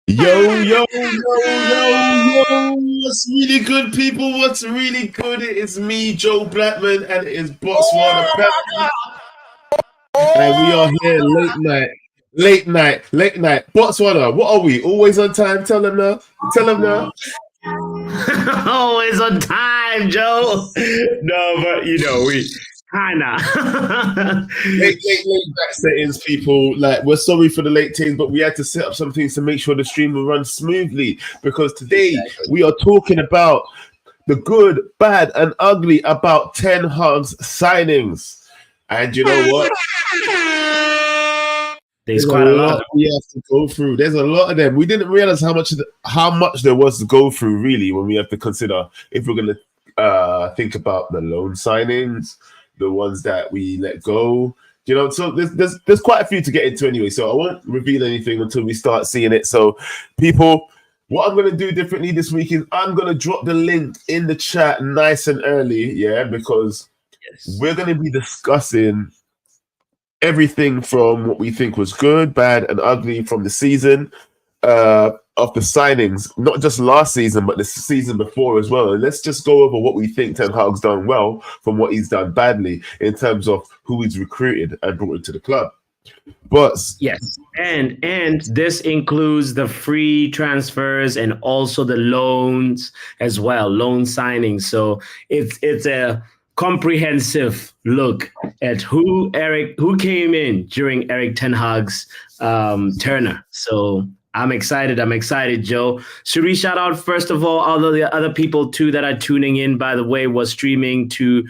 Yo. What's really good, people? What's really good? It is me, Joe Blackman, and it is botswanapapi. And we are here late night. Botswana, what are we? Always on time? Tell them now. Tell them now. Always on time, Joe. No, but we kinda. late back settings, people. Like, we're sorry for the late things, but we had to set up some things to make sure the stream will run smoothly. Because today we are talking about the good, bad, and ugly about Ten Hag's signings. And you know what? There's quite a lot we have to go through. There's a lot of them. We didn't realize how much there was to go through, really, when we have to consider if we're going to think about the loan signings, the ones that we let go. So there's quite a few to get into anyway. So I won't reveal anything until we start seeing it. So people, what I'm going to do differently this week is I'm going to drop the link in the chat nice and early, because we're going to be discussing everything from what we think was good, bad, and ugly from the season of the signings, not just last season, but the season before as well. And let's just go over what we think Ten Hag's done well from what he's done badly in terms of who he's recruited and brought into the club. But yes, and this includes the free transfers and also the loans as well, loan signings. So it's a comprehensive look at who came in during Erik Ten Hag's tenure. So I'm excited, Joe. Should we shout out, first of all the other people too that are tuning in, by the way, was streaming to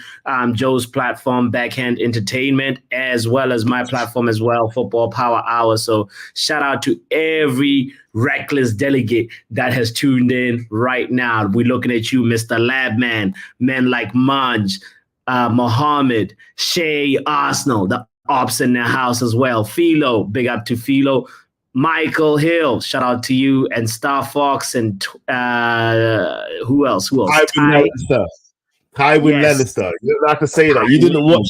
Joe's platform, Backhand Entertainment, as well as my platform as well, Football Power Hour. So shout out to every reckless delegate that has tuned in right now. We're looking at you, Mr. Labman, men like Manj, Mohammed, Shay, Arsenal, the ops in their house as well. Philo, big up to Philo. Michael Hill, shout out to you, and Star Fox, and who else? Tywin Lannister. You don't have to say that. You didn't watch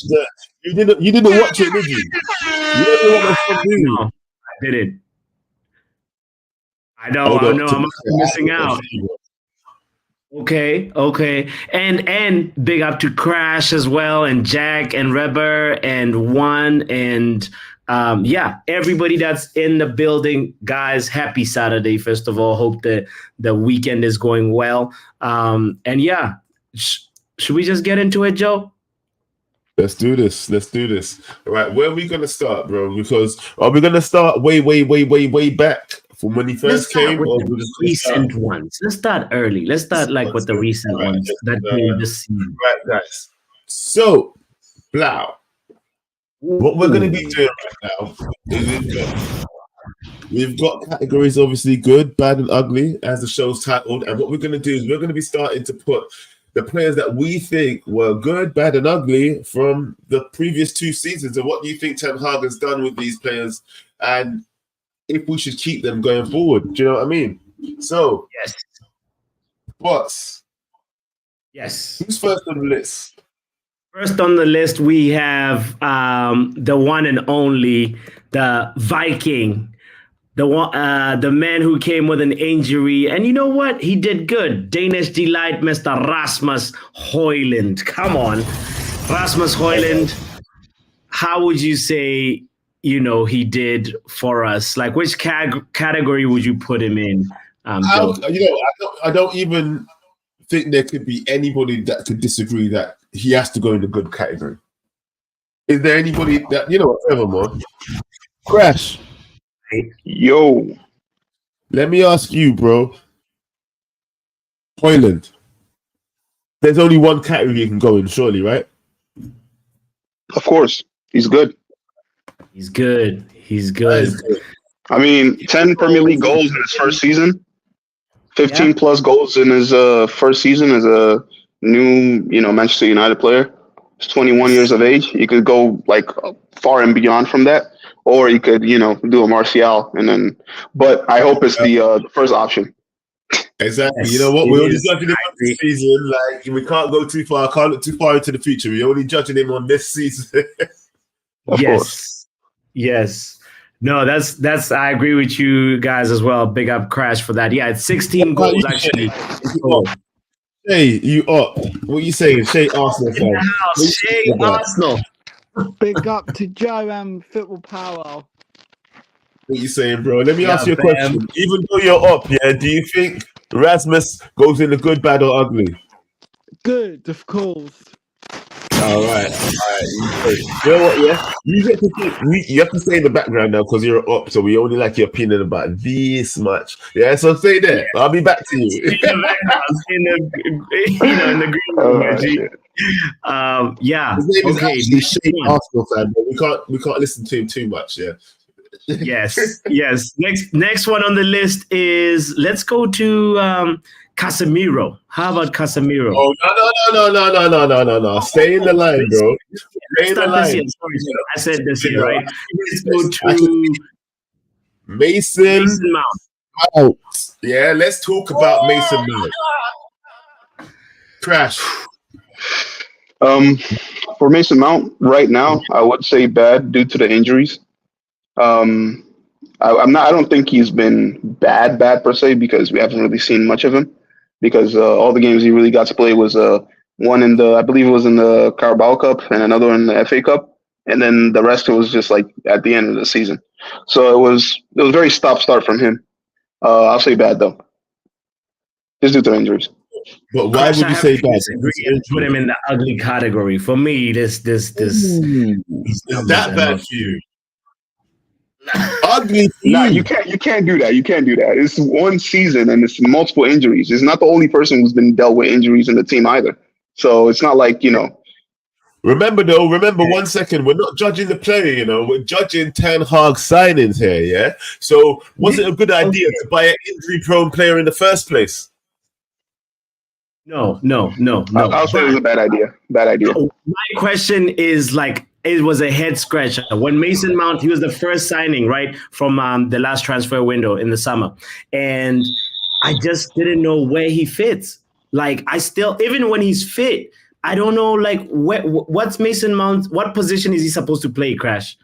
You didn't watch it, did you? You don't know what the fuck do. No, I didn't. I know. I'm missing out. Okay. And big up to Crash as well, and Jack, and Reber, and One, and everybody that's in the building, guys. Happy Saturday, first of all. Hope that the weekend is going well. Should we just get into it, Joe? Let's do this. All right, where are we gonna start, bro? Because are we gonna start way back from when he first came? Or the recent ones. Let's start early. Let's start with the recent ones that we just seen. Right, guys. So, Blau. What we're going to be doing right now is we've got categories, obviously, good, bad, and ugly, as the show's titled. And what we're going to do is we're going to be starting to put the players that we think were good, bad, and ugly from the previous two seasons. And what do you think Ten Hag has done with these players? And if we should keep them going forward. Do you know what I mean? So, yes. Bots. Yes. Who's first on the list? First on the list, we have the one and only, the Viking, the man who came with an injury. And you know what? He did good. Danish delight, Mr. Rasmus Højlund. Come on. Rasmus Højlund, how would you say, he did for us? Like, which category would you put him in? I don't even think there could be anybody that could disagree that he has to go in the good category. Is there anybody that, whatever, Crash. Yo. Let me ask you, bro. Højlund. There's only one category you can go in, surely, right? Of course. He's good. He's good. I mean, 10 Premier League goals in his first season. 15 plus goals in his first season as a new, Manchester United player. He's 21 years of age. You could go far and beyond from that, or you could, do a Martial and then. But I hope it's the first option. Exactly. Yes, you know what? We're only judging him on this season. We can't go too far. Can't look too far into the future. We're only judging him on this season. Yes. No, that's. I agree with you guys as well. Big up Crash for that. Yeah, it's 16 goals actually. Shay, you up? What you saying, Shay? Arsenal In the fan. house, Shay Arsenal. Big up to Joe and football power. What you saying, bro? Let me Yeah, ask you a fam. question. Even though you're up, yeah, do you think Rasmus goes in the good, bad, or ugly? Good, of course. All right. You know what? Yeah, you get to think. You have to stay in the background now because you're up. So we only like your opinion about this much. Yeah. So stay there. I'll be back to you. In the background, in the green room. Shit. Yeah. His name is Okay. actually Shane Arsenal fan, but we can't listen to him too much. Yeah. Yes. Next one on the list is let's go to Casemiro. How about Casemiro? Oh no! Stay in the line, bro. Stay in the line. Sorry, I said this here, right? Let's go to Mason Mount. Mount. Yeah, let's talk about Mason Mount. Crash. For Mason Mount, right now, I would say bad due to the injuries. I don't think he's been bad per se because we haven't really seen much of him. Because all the games he really got to play was one in I believe it was in the Carabao Cup and another in the FA Cup, and then the rest was just like at the end of the season. So it was very stop-start from him. I'll say bad though, just due to injuries. But why would you say bad? Put him in the ugly category. For me, this is that bad for you? Ugly. Nah, you can't do that. You can't do that. It's one season and it's multiple injuries. It's not the only person who's been dealt with injuries in the team either. So it's not like, Remember 1 second, we're not judging the player, we're judging Ten Hag signings here, yeah? So was it a good idea to buy an injury-prone player in the first place? No. I'll say it was a bad idea. My question is it was a head scratcher. When Mason Mount, he was the first signing, right, from the last transfer window in the summer. And I just didn't know where he fits. Even when he's fit, I don't know, what's Mason Mount, what position is he supposed to play, Crash?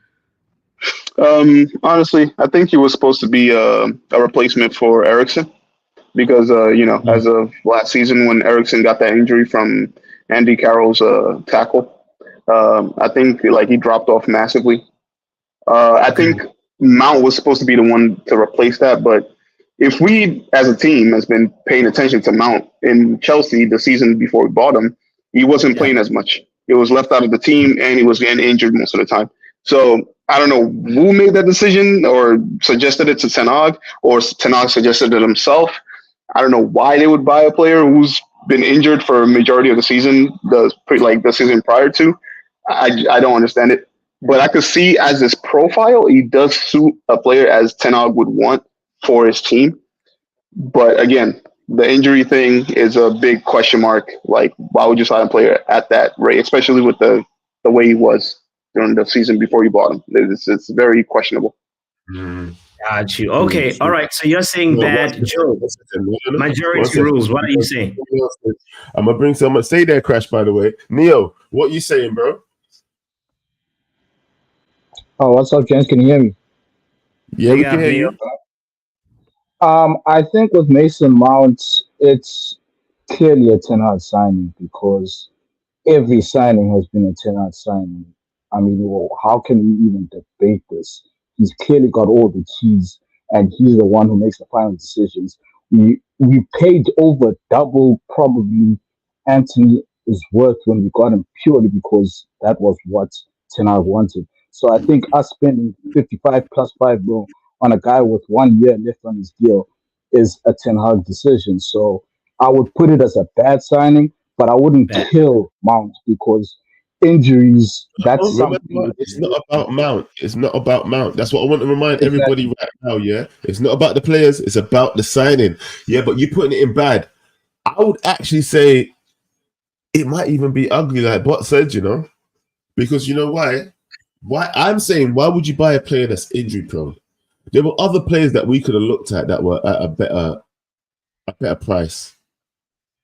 Honestly, I think he was supposed to be a replacement for Eriksen. Because, as of last season when Eriksen got that injury from Andy Carroll's tackle, I think he dropped off massively. I think Mount was supposed to be the one to replace that. But if we as a team has been paying attention to Mount in Chelsea the season before we bought him, he wasn't playing as much. He was left out of the team and he was getting injured most of the time. So I don't know who made that decision or suggested it to Ten Hag, or Ten Hag suggested it himself. I don't know why they would buy a player who's been injured for a majority of the season, the season prior to. I don't understand it. But I could see as his profile, he does suit a player as Ten Hag would want for his team. But again, the injury thing is a big question mark. Why would you sign a player at that rate, especially with the way he was during the season before you bought him? It's very questionable. Got you. Okay, all right. So you're saying that, Joe, majority rules. What are you saying? I'm going to bring someone. Stay there, Crash, by the way. Neo, what you saying, bro? Oh, what's up, gents? Can you hear me? Yeah, we can hear you. I think with Mason Mount, it's clearly a Ten Hag signing because every signing has been a Ten Hag signing. I mean, how can we even debate this? He's clearly got all the keys, and he's the one who makes the final decisions. We paid over double probably Antony is worth when we got him purely because that was what Ten Hag wanted. So I think us spending 55 plus 5 mil on a guy with 1 year left on his deal is a Ten Hag decision. So I would put it as a bad signing, but I wouldn't kill Mount because injuries, that's something. It's not about Mount. It's not about Mount. That's what I want to remind everybody right now, yeah? It's not about the players. It's about the signing. Yeah, but you putting it in bad. I would actually say it might even be ugly, like Bot said, because you know why? I'm saying, why would you buy a player that's injury prone? There were other players that we could have looked at that were at a better price.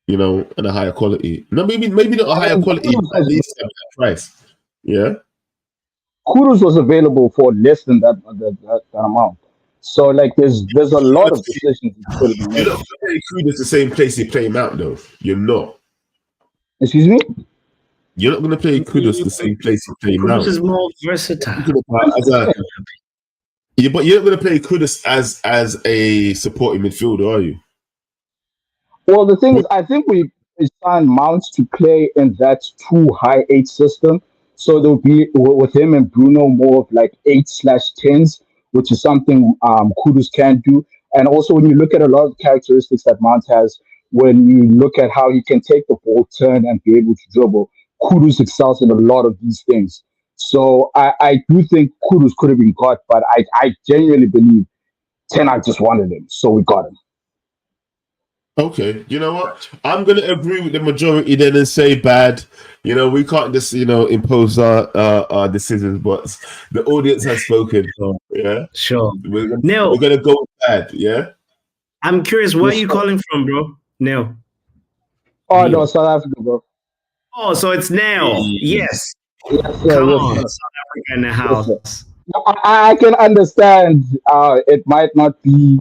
And a higher quality. No, maybe not a higher quality, but at least a better price. Yeah. Kudus was available for less than that amount. So like there's a lot of decisions that could have been You're made. not going to play Kudus the same place you play him out, though. You're not. Excuse me? You're not going to play Kudus the same place you play him out. Kudus is more versatile. Yeah, but you're not going to play Kudus as a supporting midfielder, are you? Well, the thing is, I think we signed Mounts to play in that 2 high 8 system. So there'll be with him and Bruno more of like 8/10s, which is something Kudus can do. And also, when you look at a lot of characteristics that Mount has, when you look at how he can take the ball, turn, and be able to dribble, Kudus excels in a lot of these things. So I do think Kudus could have been got, but I genuinely believe Ten Hag just wanted him, so we got him. Okay, you know what? I'm going to agree with the majority then and say bad. You know, we can't just, impose our decisions, but the audience has spoken. So, yeah. Sure. We're going Neil, to go with bad, yeah? I'm curious, where are you calling from, bro? Neil. Oh, no, South Africa, bro. Oh, so it's Neil. Yes. Yes, sir. Come Yes, on, sir. South Africa in the house. Yes, I can understand it might not be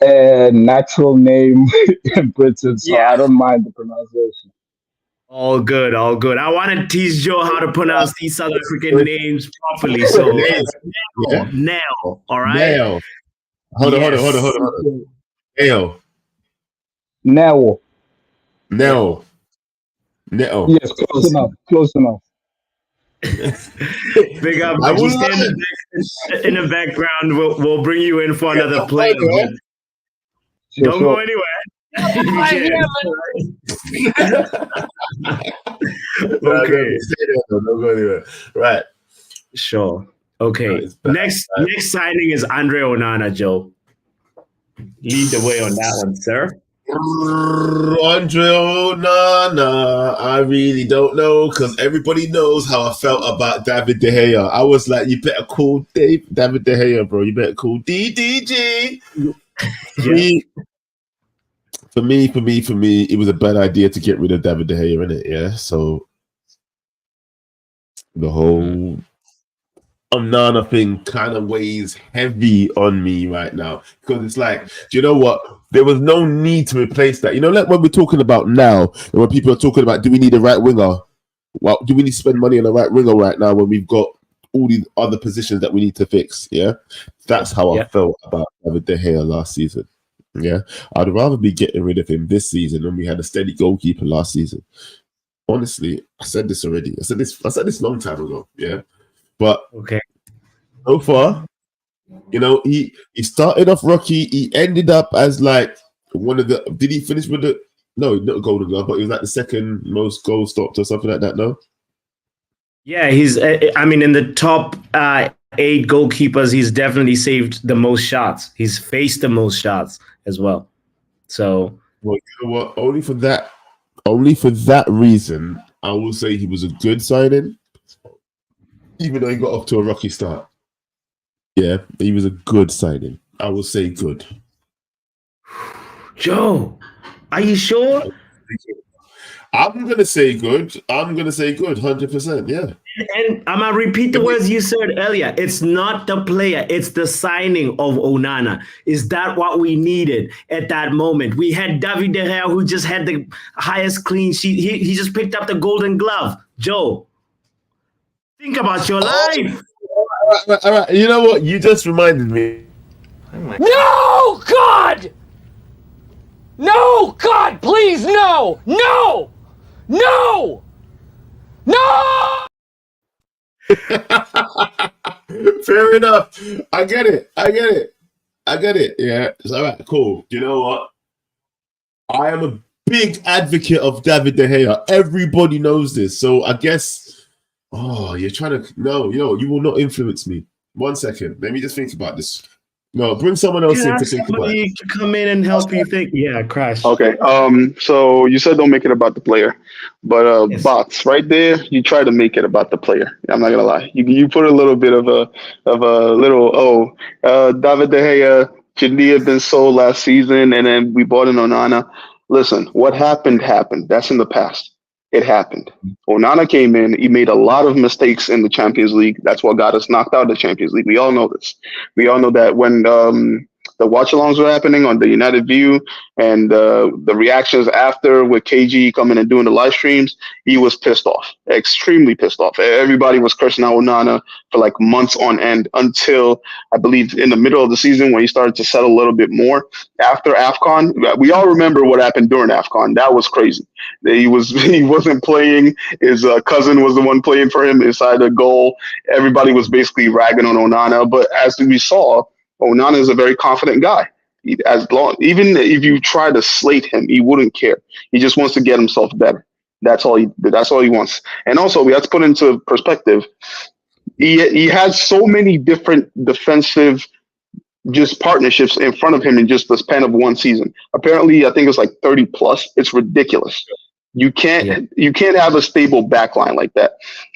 a natural name in Britain, so I don't mind the pronunciation. All good, all good. I want to teach Joe how to pronounce these South African names properly. So, Nell, all right? Nell. Hold on. Nell. Nell. Nell. Nell. Yes, close enough. Big up. You stand in the background. We'll bring you in for another play. Don't go anywhere. Okay. Don't go anywhere. Right. Sure. Okay. Next signing is Andre Onana, Joe. Lead the way on that one, sir. Andre Onana, I really don't know because everybody knows how I felt about David De Gea. I was like, you better call David De Gea, bro. You better call DDG. For me, it was a bad idea to get rid of David De Gea, innit? Yeah. So the whole Onana thing kind of weighs heavy on me right now because it's like, do you know what? There was no need to replace that. You know, like when we're talking about now, and when people are talking about, do we need a right winger? Well, do we need to spend money on a right winger right now when we've got all these other positions that we need to fix? Yeah, that's how I felt about David De Gea last season. Yeah, I'd rather be getting rid of him this season when we had a steady goalkeeper last season. Honestly, I said this already. I said this long time ago. Yeah, but so far, you know, he started off rocky. He ended up as like one of the. Did he finish with the? No, not a Golden Glove, but he was like the second most goal stopped or something like that. No. Yeah, he's. I mean, in the top 8 goalkeepers, he's definitely saved the most shots. He's faced the most shots as well. So, well, you know what? Only for that reason, I will say he was a good signing, even though he got off to a rocky start. Yeah, he was a good signing. I will say good. Joe, are you sure? I'm gonna say good. 100%. Yeah. And I'm gonna repeat the words you said earlier. It's not the player, it's the signing of Onana. Is that what we needed at that moment? We had David De Gea, who just had the highest clean sheet. He just picked up the Golden Glove. Joe, think about your life. All right. You know what? You just reminded me. No, God! No, God, please, no! No! No! No! Fair enough. I get it. Yeah. It's all right. Cool. You know what? I am a big advocate of David De Gea. Everybody knows this. So I guess, you're trying to, no, you will not influence me. 1 second. Let me just think about this. No, bring someone else in to think about it. To come in and help you think. Yeah, Crash. Okay. So you said don't make it about the player, but bots right there. You try to make it about the player. I'm not gonna lie. You put a little bit of a little David De Gea should have been sold last season, and then we bought an Onana. Listen, what happened. That's in the past. it happened. Onana came in. He made a lot of mistakes in the Champions League. That's what got us knocked out of the Champions League. We all know this. We all know that when the watch-alongs were happening on the United View and the reactions after with KG coming and doing the live streams, he was pissed off, extremely pissed off. Everybody was cursing out Onana for like months on end until I believe in the middle of the season when he started to settle a little bit more. After AFCON, we all remember what happened during AFCON. That was crazy. He wasn't playing. His cousin was the one playing for him inside the goal. Everybody was basically ragging on Onana. But as we saw, Onana is a very confident guy. Even if you try to slate him, he wouldn't care. He just wants to get himself better. That's all he wants. And also, we have to put into perspective. He has so many different defensive just partnerships in front of him in just the span of one season. Apparently, I think it's like 30 plus. It's ridiculous. You can't have a stable backline like that.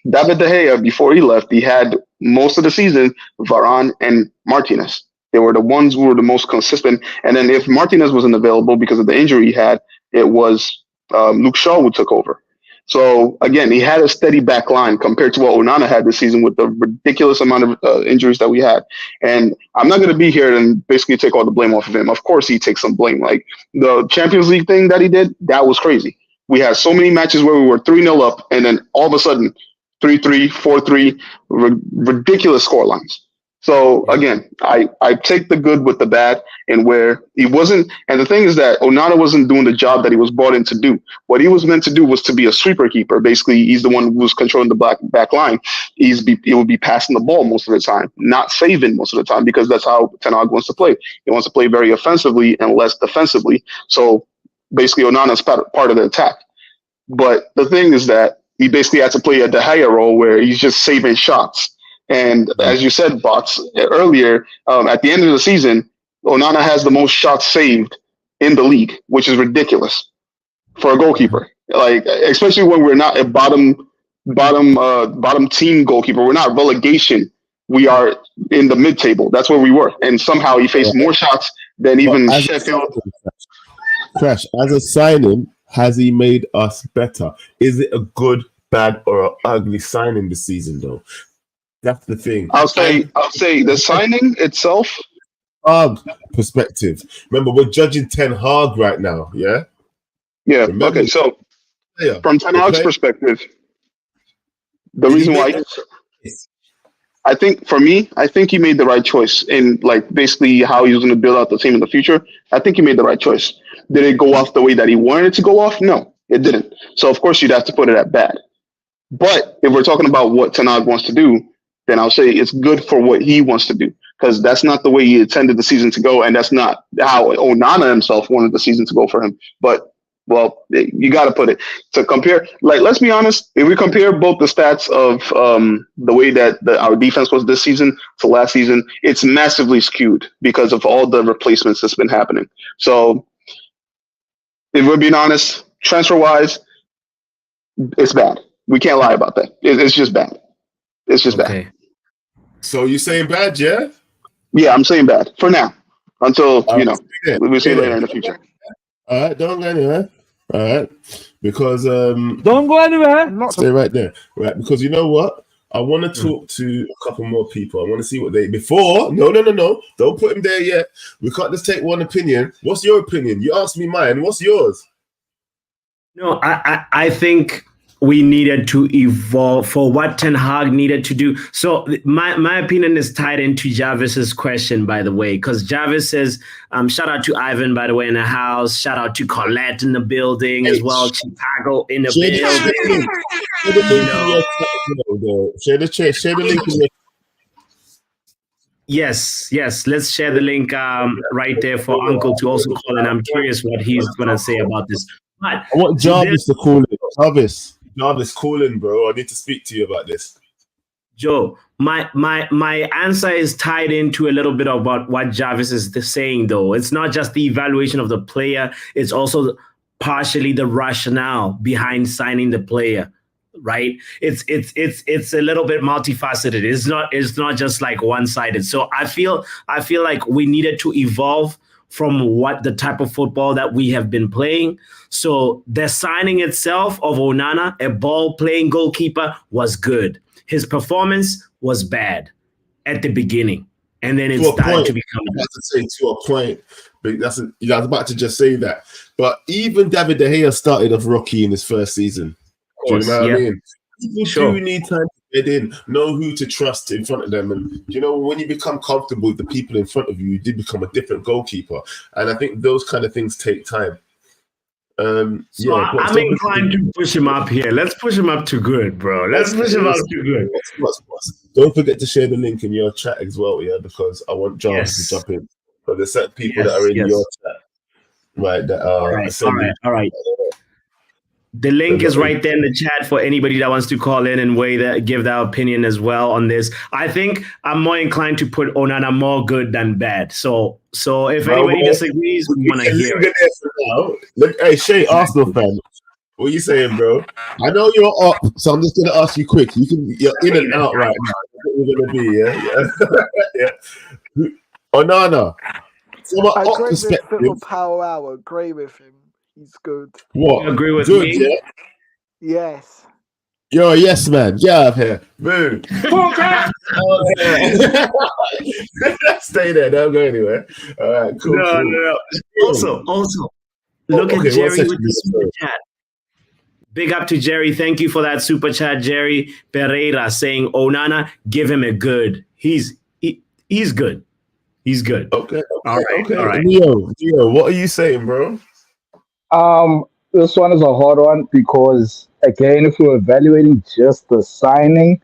David De Gea, before he left, he had most of the season Varane and Martinez. They were the ones who were the most consistent. And then if Martinez wasn't available because of the injury he had, it was Luke Shaw who took over. So again, he had a steady back line compared to what Onana had this season with the ridiculous amount of injuries that we had. And I'm not going to be here and basically take all the blame off of him. Of course, he takes some blame. Like the Champions League thing that he did, that was crazy. We had so many matches where we were 3-0 up, and then all of a sudden, 3-3, 4-3, ridiculous scorelines. So again, I take the good with the bad, and where he wasn't. And the thing is that Onana wasn't doing the job that he was brought in to do. What he was meant to do was to be a sweeper keeper. Basically, he's the one who was controlling the back line. He would be passing the ball most of the time, not saving most of the time, because that's how Ten Hag wants to play. He wants to play very offensively and less defensively. So basically, Onana's part of the attack. But the thing is that he basically had to play a De Gea role where he's just saving shots. And as you said, Bots, earlier, at the end of the season, Onana has the most shots saved in the league, which is ridiculous for a goalkeeper. Like, especially when we're not a bottom team goalkeeper. We're not relegation. We are in the mid-table. That's where we were. And somehow he faced more shots than even Sheffield. Crash, as a signing, has he made us better? Is it a good, bad, or an ugly signing this season, though? That's the thing. I'll say the signing itself. Perspective. Remember, we're judging Ten Hag right now. Yeah. Yeah. Remember, okay. So, from Ten Hag's perspective, the reason why I think he made the right choice in like basically how he was going to build out the team in the future. I think he made the right choice. Did it go off the way that he wanted it to go off? No, it didn't. So of course you'd have to put it at bad. But if we're talking about what Ten Hag wants to do, then I'll say it's good for what he wants to do, because that's not the way he intended the season to go, and that's not how Onana himself wanted the season to go for him. But, well, you got to put it to compare. Like, let's be honest, if we compare both the stats of the way that our defense was this season to last season, it's massively skewed because of all the replacements that's been happening. So, if we're being honest, transfer-wise, it's bad. We can't lie about that. It's just bad. It's just bad. So you're saying bad, yeah? Yeah, I'm saying bad for now. Until, we'll see later in the future. All right, don't go anywhere. All right. Because don't go anywhere. Stay right there. Right, because you know what? I want to talk to a couple more people. I want to see what they No. Don't put him there yet. We can't just take one opinion. What's your opinion? You asked me mine. What's yours? No, I think we needed to evolve for what Ten Hag needed to do. So my opinion is tied into Jarvis's question, by the way, because Jarvis says, shout out to Ivan, by the way, in the house. Shout out to Colette in the building as well. Chicago in the building. Share the link. Yes. Let's share the link right there for Uncle to also call in. I'm curious what he's going to say about this. But I want Jarvis to call in. Jarvis, call in, bro. I need to speak to you about this. Joe, my answer is tied into a little bit about what Jarvis is saying, though. It's not just the evaluation of the player. It's also partially the rationale behind signing the player, right? It's a little bit multifaceted. It's not just like one-sided. So I feel like we needed to evolve from what the type of football that we have been playing. So the signing itself of Onana, a ball-playing goalkeeper, was good. His performance was bad at the beginning, and then it started to become. I was about to say to a point, but I was about to just say that. But even David De Gea started off rocky in his first season. Do you know what I mean? People do need time to get in, know who to trust in front of them. And, when you become comfortable with the people in front of you, you did become a different goalkeeper. And I think those kind of things take time. I'm inclined to push him up here. Let's push him up to good, bro. Let's push him up to good. Don't forget to share the link in your chat as well, because I want Jarvis to jump in. But there's certain people that are in your chat, right? That are all right. The link is right there in the chat for anybody that wants to call in and give their opinion as well on this. I think I'm more inclined to put Onana more good than bad. So if anybody disagrees, we want to hear it. Look, hey, Shay, Arsenal fan, what are you saying, bro? I know you're up, so I'm just going to ask you quick. You're in and out right now. That's what we're going to be, yeah? Onana, from an up perspective. Football Power Hour, agree with him. He's good. What? You agree with good, me? Yeah? Yes. You're a yes man. Get out of here. Boom. Stay there. Don't go anywhere. All right, cool. No. Also, look at Jerry with the super chat. Big up to Jerry. Thank you for that super chat, Jerry Pereira, saying Onana, give him a good. He's good. He's good. Okay. All right. Neo, what are you saying, bro? This one is a hard one because, again, if we're evaluating just the signing,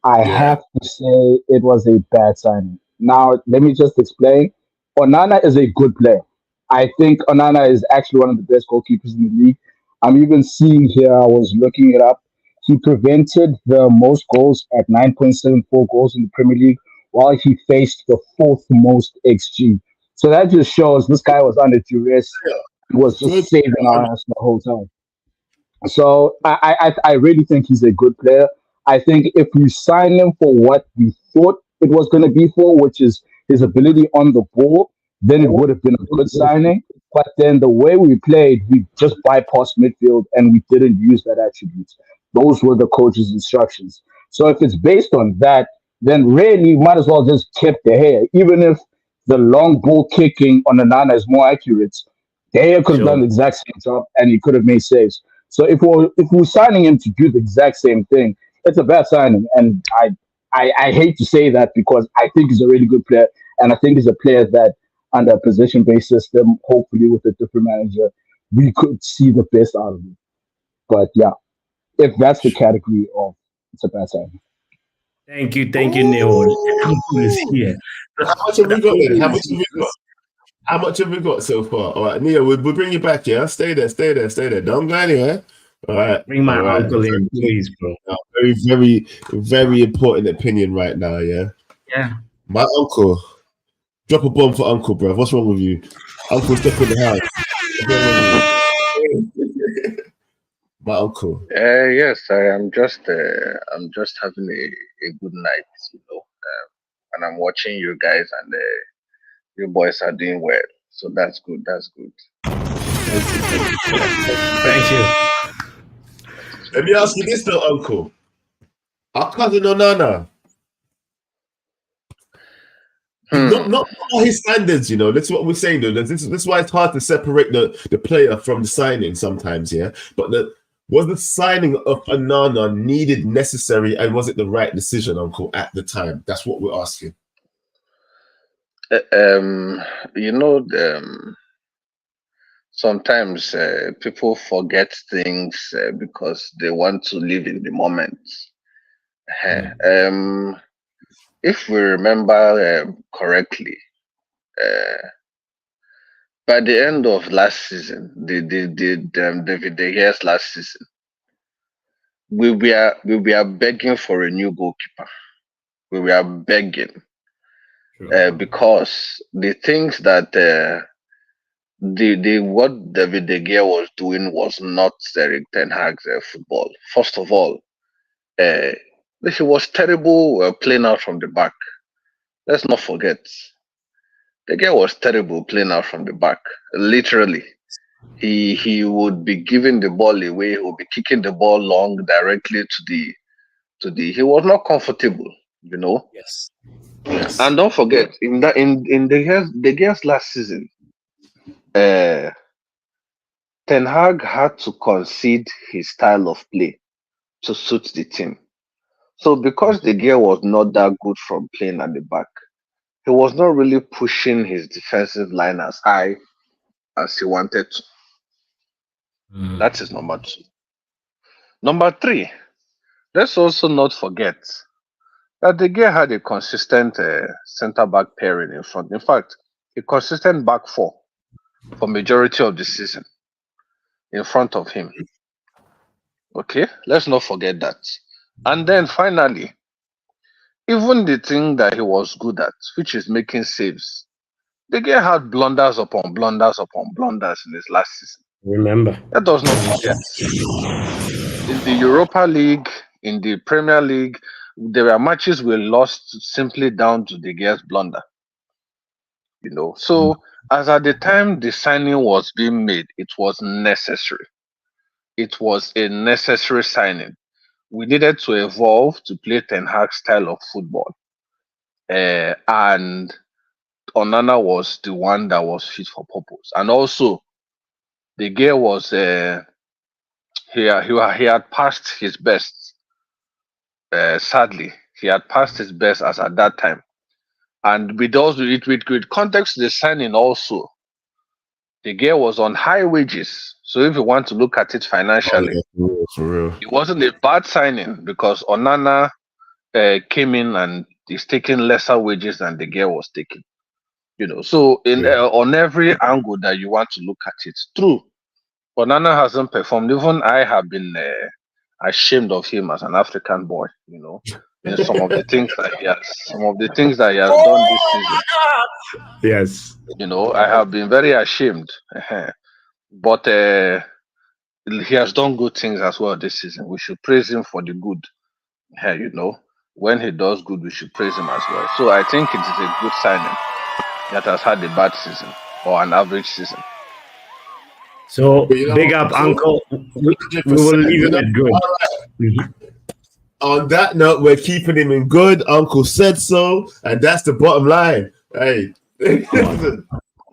I have to say it was a bad signing. Now, let me just explain. Onana is a good player. I think Onana is actually one of the best goalkeepers in the league. I'm even seeing here, I was looking it up. He prevented the most goals at 9.74 goals in the Premier League, while he faced the fourth most XG. So that just shows this guy was under duress. He was just saving our ass the whole time. So I really think he's a good player. I think if we sign him for what we thought it was going to be for, which is his ability on the ball, then it would have been a good signing. But then the way we played, we just bypassed midfield and we didn't use that attribute. Those were the coach's instructions. So if it's based on that, then really might as well just keep the hair. Even if the long ball kicking on Onana is more accurate, De Gea could have done the exact same job and he could have made saves. So if we're signing him to do the exact same thing, it's a bad signing. And I hate to say that because I think he's a really good player. And I think he's a player that under a position-based system, hopefully with a different manager, we could see the best out of him. But yeah, if that's the category of it's a bad signing. Thank you, Neil. Here. How much have we got then? How much have we got so far? All right, Neil, we'll bring you back, yeah? Stay there. Don't go anywhere. All right. Bring my uncle in, please, bro. Very, very, very important opinion right now, yeah? Yeah. My uncle. Drop a bomb for uncle, bro. What's wrong with you? Uncle, step in the house. My uncle. Yes, I'm just having a good night, and I'm watching you guys, and you boys are doing well, so that's good. Thank you. Let me ask you this, though, uncle. Our cousin Onana. Not all his standards, That's what we're saying, though. This is why it's hard to separate the player from the signing sometimes, yeah. But was the signing of Onana needed, necessary, and was it the right decision, uncle, at the time? That's what we're asking. Sometimes people forget things because they want to live in the moment. If we remember correctly, by the end of last season, David De Gea's last season, we were begging for a new goalkeeper. We were begging because the things that what David De Gea was doing was not Erik Ten Hag's football. First of all, he was terrible playing out from the back. Let's not forget. The guy was terrible playing out from the back. Literally. He would be giving the ball away, he would be kicking the ball long directly to the he was not comfortable, you know. Yes. Yes. And don't forget, in the years last season, uh Ten Hag had to concede his style of play to suit the team. So because the gear was not that good from playing at the back, he was not really pushing his defensive line as high as he wanted to. That is number two. Number three, let's also not forget that the gear had a consistent centre back pairing in front. In fact, a consistent back four for majority of the season in front of him. Okay, let's not forget that. And then finally, even the thing that he was good at, which is making saves, the guy had blunders upon blunders upon blunders in his last season. Remember. Let us not forget. In the Europa League, in the Premier League, there were matches we lost simply down to the guy's blunder. You know, so as at the time the signing was being made, it was necessary. It was a necessary signing. We needed to evolve to play Ten Hag's style of football. And Onana was the one that was fit for purpose. And also, the guy was he had passed his best. Sadly, he had passed his best as at that time. And with context to the signing also, the guy was on high wages. So if you want to look at it financially, for real. it wasn't a bad signing because Onana came in and is taking lesser wages than the guy was taking. You know, so on every angle that you want to look at it, true. Onana hasn't performed. Even I have been ashamed of him as an African boy. You know, in some of the things that he has done this season. Yes. You know, I have been very ashamed. But he has done good things as well this season. We should praise him for the good. You know, when he does good, we should praise him as well. So I think it is a good signing that has had a bad season or an average season. So big up, Uncle. We will leave it at good. Right. On that note, we're keeping him in good. Uncle said so, and that's the bottom line. Hey.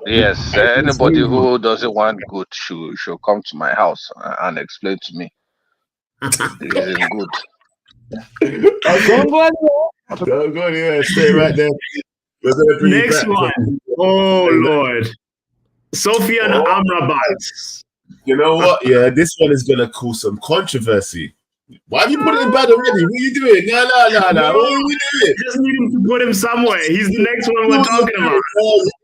Yes, anybody who doesn't want good should come to my house and explain to me. It isn't good. Don't go anywhere. Don't go anywhere. Stay right there. Next one. Oh, Lord. Sophia and Amrabat. You know what? Yeah, this one is going to cause some controversy. Why have you put it in bad already? What are you doing? No. What are we doing? Just need him to put him somewhere. He's the next one we're talking about.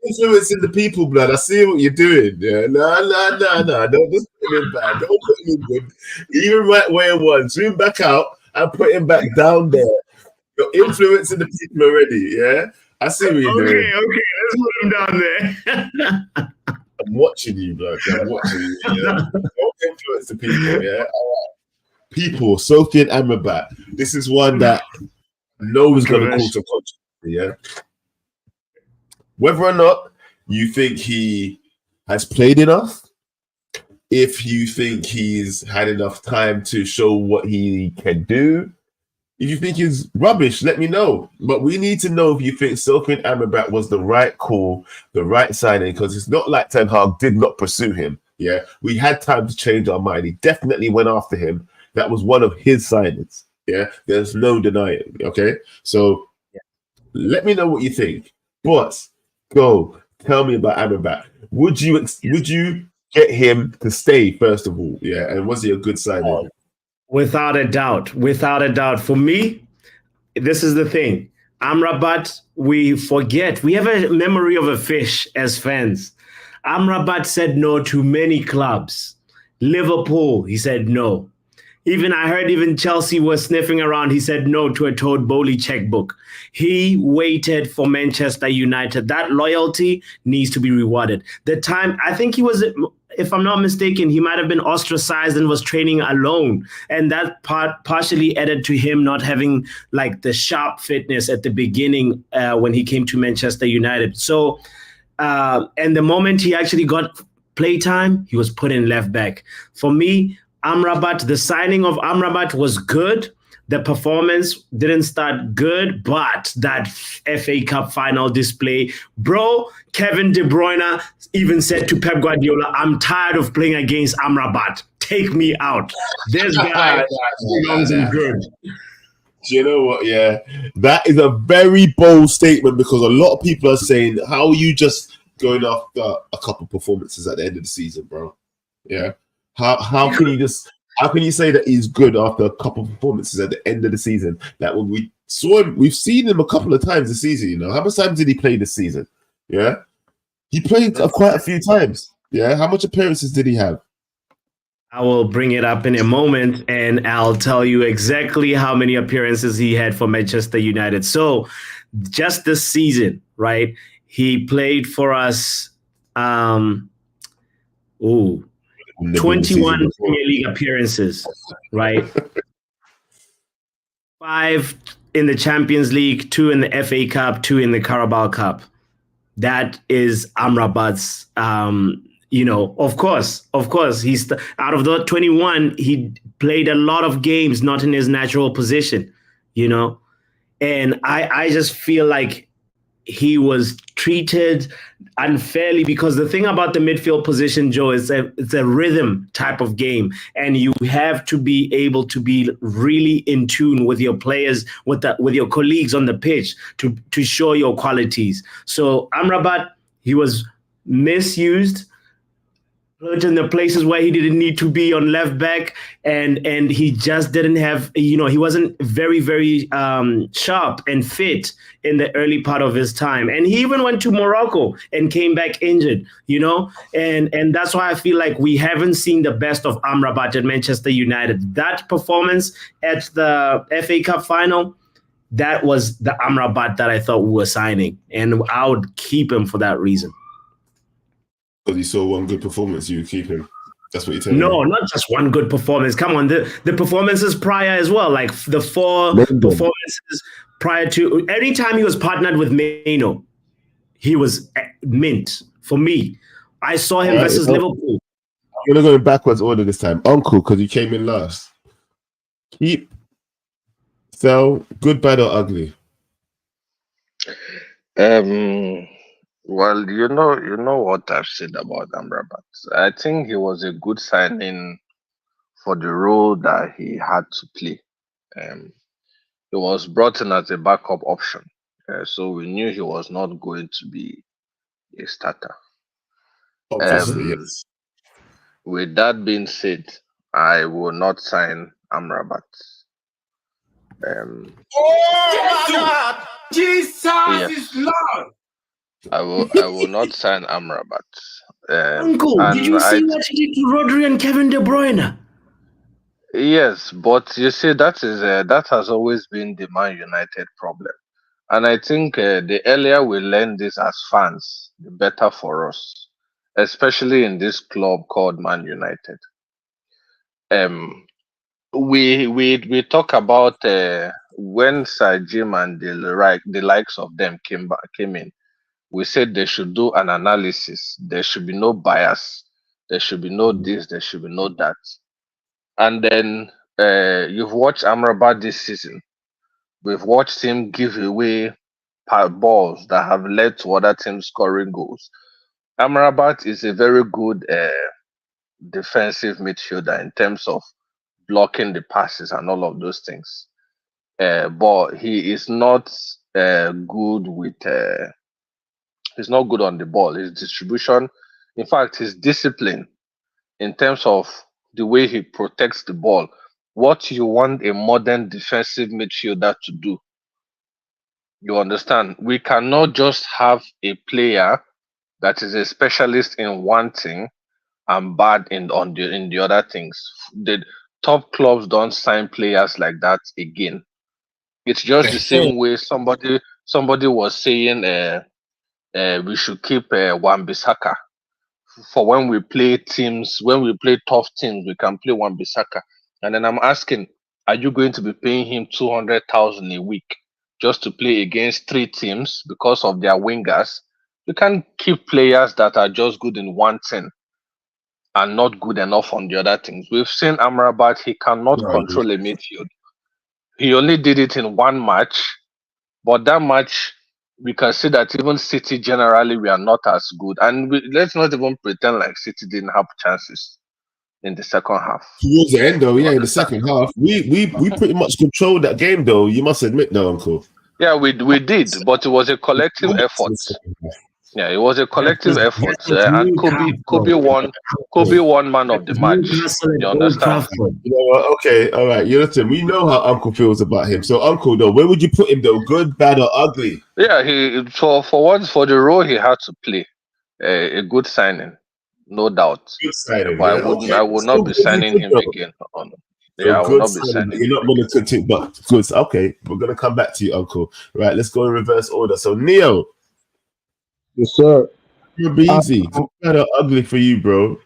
Influencing the people, blood. I see what you're doing. Yeah. No. Don't just put him in bad. Don't put him in good. Even right where he was. Zoom back out and put him back down there. You're influencing the people already. Yeah. I see what you're doing. Okay. Let's put him down there. I'm watching you, blood. I'm watching you. Yeah. Don't influence the people. Yeah. All right. People, Sophie and Amrabat. This is one that no one's going to call some controversy, yeah? Whether or not you think he has played enough, if you think he's had enough time to show what he can do, if you think he's rubbish, let me know. But we need to know if you think Sophie and Amrabat was the right call, the right signing, because it's not like Ten Hag did not pursue him, yeah? We had time to change our mind. He definitely went after him. That was one of his signings. Yeah, there's no denying. Okay, so let me know what you think. Boss, go tell me about Amrabat. Would you get him to stay first of all? Yeah, and was he a good signing? Without a doubt. For me, this is the thing. Amrabat, we forget. We have a memory of a fish as fans. Amrabat said no to many clubs. Liverpool, he said no. I heard Chelsea was sniffing around. He said no to a Todd Bowley checkbook. He waited for Manchester United. That loyalty needs to be rewarded. The time, I think he was, if I'm not mistaken, he might have been ostracized and was training alone. And that partially added to him not having like the sharp fitness at the beginning when he came to Manchester United. So and the moment he actually got playtime, he was put in left back. For me, Amrabat, the signing of Amrabat was good. The performance didn't start good, but that FA Cup final display, bro, Kevin De Bruyne even said to Pep Guardiola, I'm tired of playing against Amrabat. Take me out. This guy belongs in good. Do you know what? Yeah, that is a very bold statement because a lot of people are saying, how are you just going after a couple performances at the end of the season, bro? Yeah. How can you say that he's good after a couple of performances at the end of the season? Like when we saw him, we've seen him a couple of times this season. You know, how much times did he play this season? Yeah, he played quite a few times. Yeah, how much appearances did he have? I will bring it up in a moment, and I'll tell you exactly how many appearances he had for Manchester United. So, just this season, right? He played for us. 21 Premier League appearances, right? 5 in the Champions League, 2 in the FA Cup, 2 in the Carabao Cup. That is Amrabat's, of course, he's out of the 21, he played a lot of games not in his natural position, and I just feel like he was treated unfairly because the thing about the midfield position, Joe, is it's a rhythm type of game, and you have to be able to be really in tune with your players, with your colleagues on the pitch to show your qualities. So Amrabat, he was misused, put in the places where he didn't need to be on left back, and he just didn't have, he wasn't very, very sharp and fit in the early part of his time. And he even went to Morocco and came back injured, and that's why I feel like we haven't seen the best of Amrabat at Manchester United. That performance at the FA Cup final, that was the Amrabat that I thought we were signing, and I would keep him for that reason. Because you saw one good performance, you keep him. That's what you're telling me. No, not just one good performance. Come on, the performances prior as well, like the 4 performances prior to. Anytime he was partnered with Maino, he was mint for me. I saw him versus Liverpool. I'm gonna go in backwards order this time, Uncle, because you came in last. Keep, sell, good, bad, or ugly. Well, you know what I've said about Amrabat. I think he was a good signing for the role that he had to play. He was brought in as a backup option, so we knew he was not going to be a starter. Obviously, yes. With that being said, I will not sign Amrabat. Jesus yes. is Lord. I will not sign Amrabat. Uncle, did you see what he did to Rodri and Kevin De Bruyne? Yes, but you see, that has always been the Man United problem, and I think the earlier we learn this as fans, the better for us, especially in this club called Man United. We talk about when Sir Jim and the likes of them came in. We said they should do an analysis. There should be no bias. There should be no this. There should be no that. And then you've watched Amrabat this season. We've watched him give away balls that have led to other teams scoring goals. Amrabat is a very good defensive midfielder in terms of blocking the passes and all of those things. But he is not good with. He's not good on the ball. His distribution, in fact, his discipline in terms of the way he protects the ball, what you want a modern defensive midfielder to do. You understand? We cannot just have a player that is a specialist in one thing and bad in the other things. The top clubs don't sign players like that again. It's just the same way somebody was saying we should keep Wan-Bissaka for when we play tough teams, we can play Wan-Bissaka. And then I'm asking, are you going to be paying him 200,000 a week just to play against 3 teams because of their wingers? You can't keep players that are just good in one thing and not good enough on the other things. We've seen Amrabat, he cannot Right. control a midfield. He only did it in one match, but that match, we can see that even City generally we are not as good. And let's not even pretend like City didn't have chances in the second half. Towards the end, though, You yeah, in the understand? second half, we pretty much controlled that game, though. You must admit, though, Uncle. Yeah, we did, but it was a collective effort. Yeah, it was a collective effort, and Kobe won man of the match. Newcastle at You Old understand? Trafford. You know what? Okay, all right. You listen, we know how Uncle feels about him. So, Uncle, though, where would you put him, though? Good, bad, or ugly? Yeah, for the role he had to play, a good signing, no doubt. Good signing, But yeah. Okay. I would So not be good, signing him though. again. Oh, no. So Yeah, I will good not be signing. signing You're him not going to continue, but good. Okay, we're going to come back to you, Uncle. Right, let's go in reverse order. So, Neo, Yes, sir. you're easy. Good, bad, or ugly for you, bro?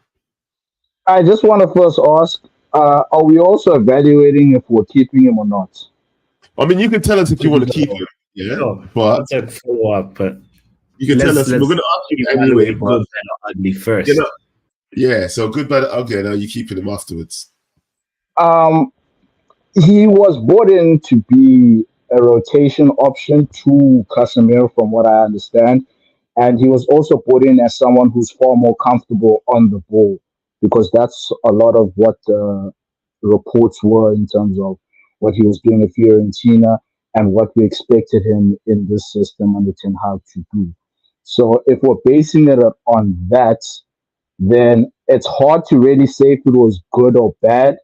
I just want to first ask, are we also evaluating if we're keeping him or not? I mean, you can tell us if you want to keep him, yeah, Sure. but It's a follow-up, but you can tell let's us. We're going to ask you anyway, evaluate but good, bad, or ugly first. you know, yeah. So good, bad, or ugly. Now you keeping him afterwards. Um, he was brought in to be a rotation option to Casemiro, from what I understand. And he was also put in as someone who's far more comfortable on the ball, because that's a lot of what the reports were in terms of what he was doing at Fiorentina and what we expected him in this system under Ten Hag to do. So if we're basing it on that, then it's hard to really say if it was good or bad,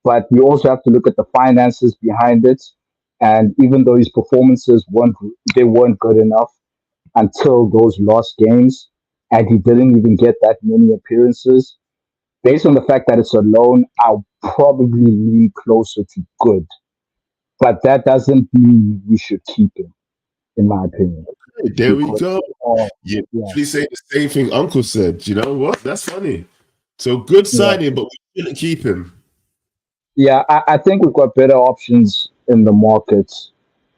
but we also have to look at the finances behind it. And even though his performances weren't good enough until those last games, and he didn't even get that many appearances. Based on the fact that it's a loan, I'll probably lean closer to good. But that doesn't mean we should keep him, in my opinion. Hey, there we Because, go. You yeah, actually say the same thing Uncle said. You know what? That's funny. So good yeah. signing, but we shouldn't keep him. Yeah, I think we've got better options in the market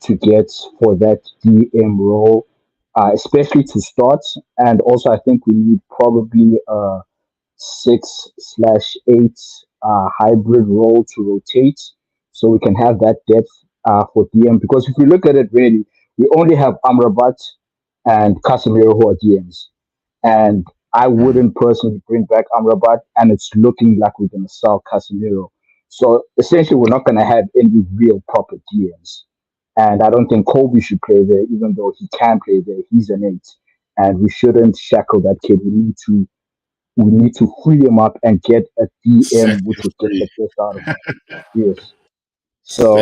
to get for that DM role, especially to start. And also, I think we need probably 6/8 hybrid role to rotate, so we can have that depth for DM. Because if you look at it, really, we only have Amrabat and Casemiro who are DMs, and I wouldn't personally bring back Amrabat, and it's looking like we're going to sell Casemiro. So essentially, we're not going to have any real proper DMs. And I don't think Kobe should play there, even though he can play there. He's an 8, and we shouldn't shackle that kid. We need to free him up and get a DM which would get the best out of him. Yes. So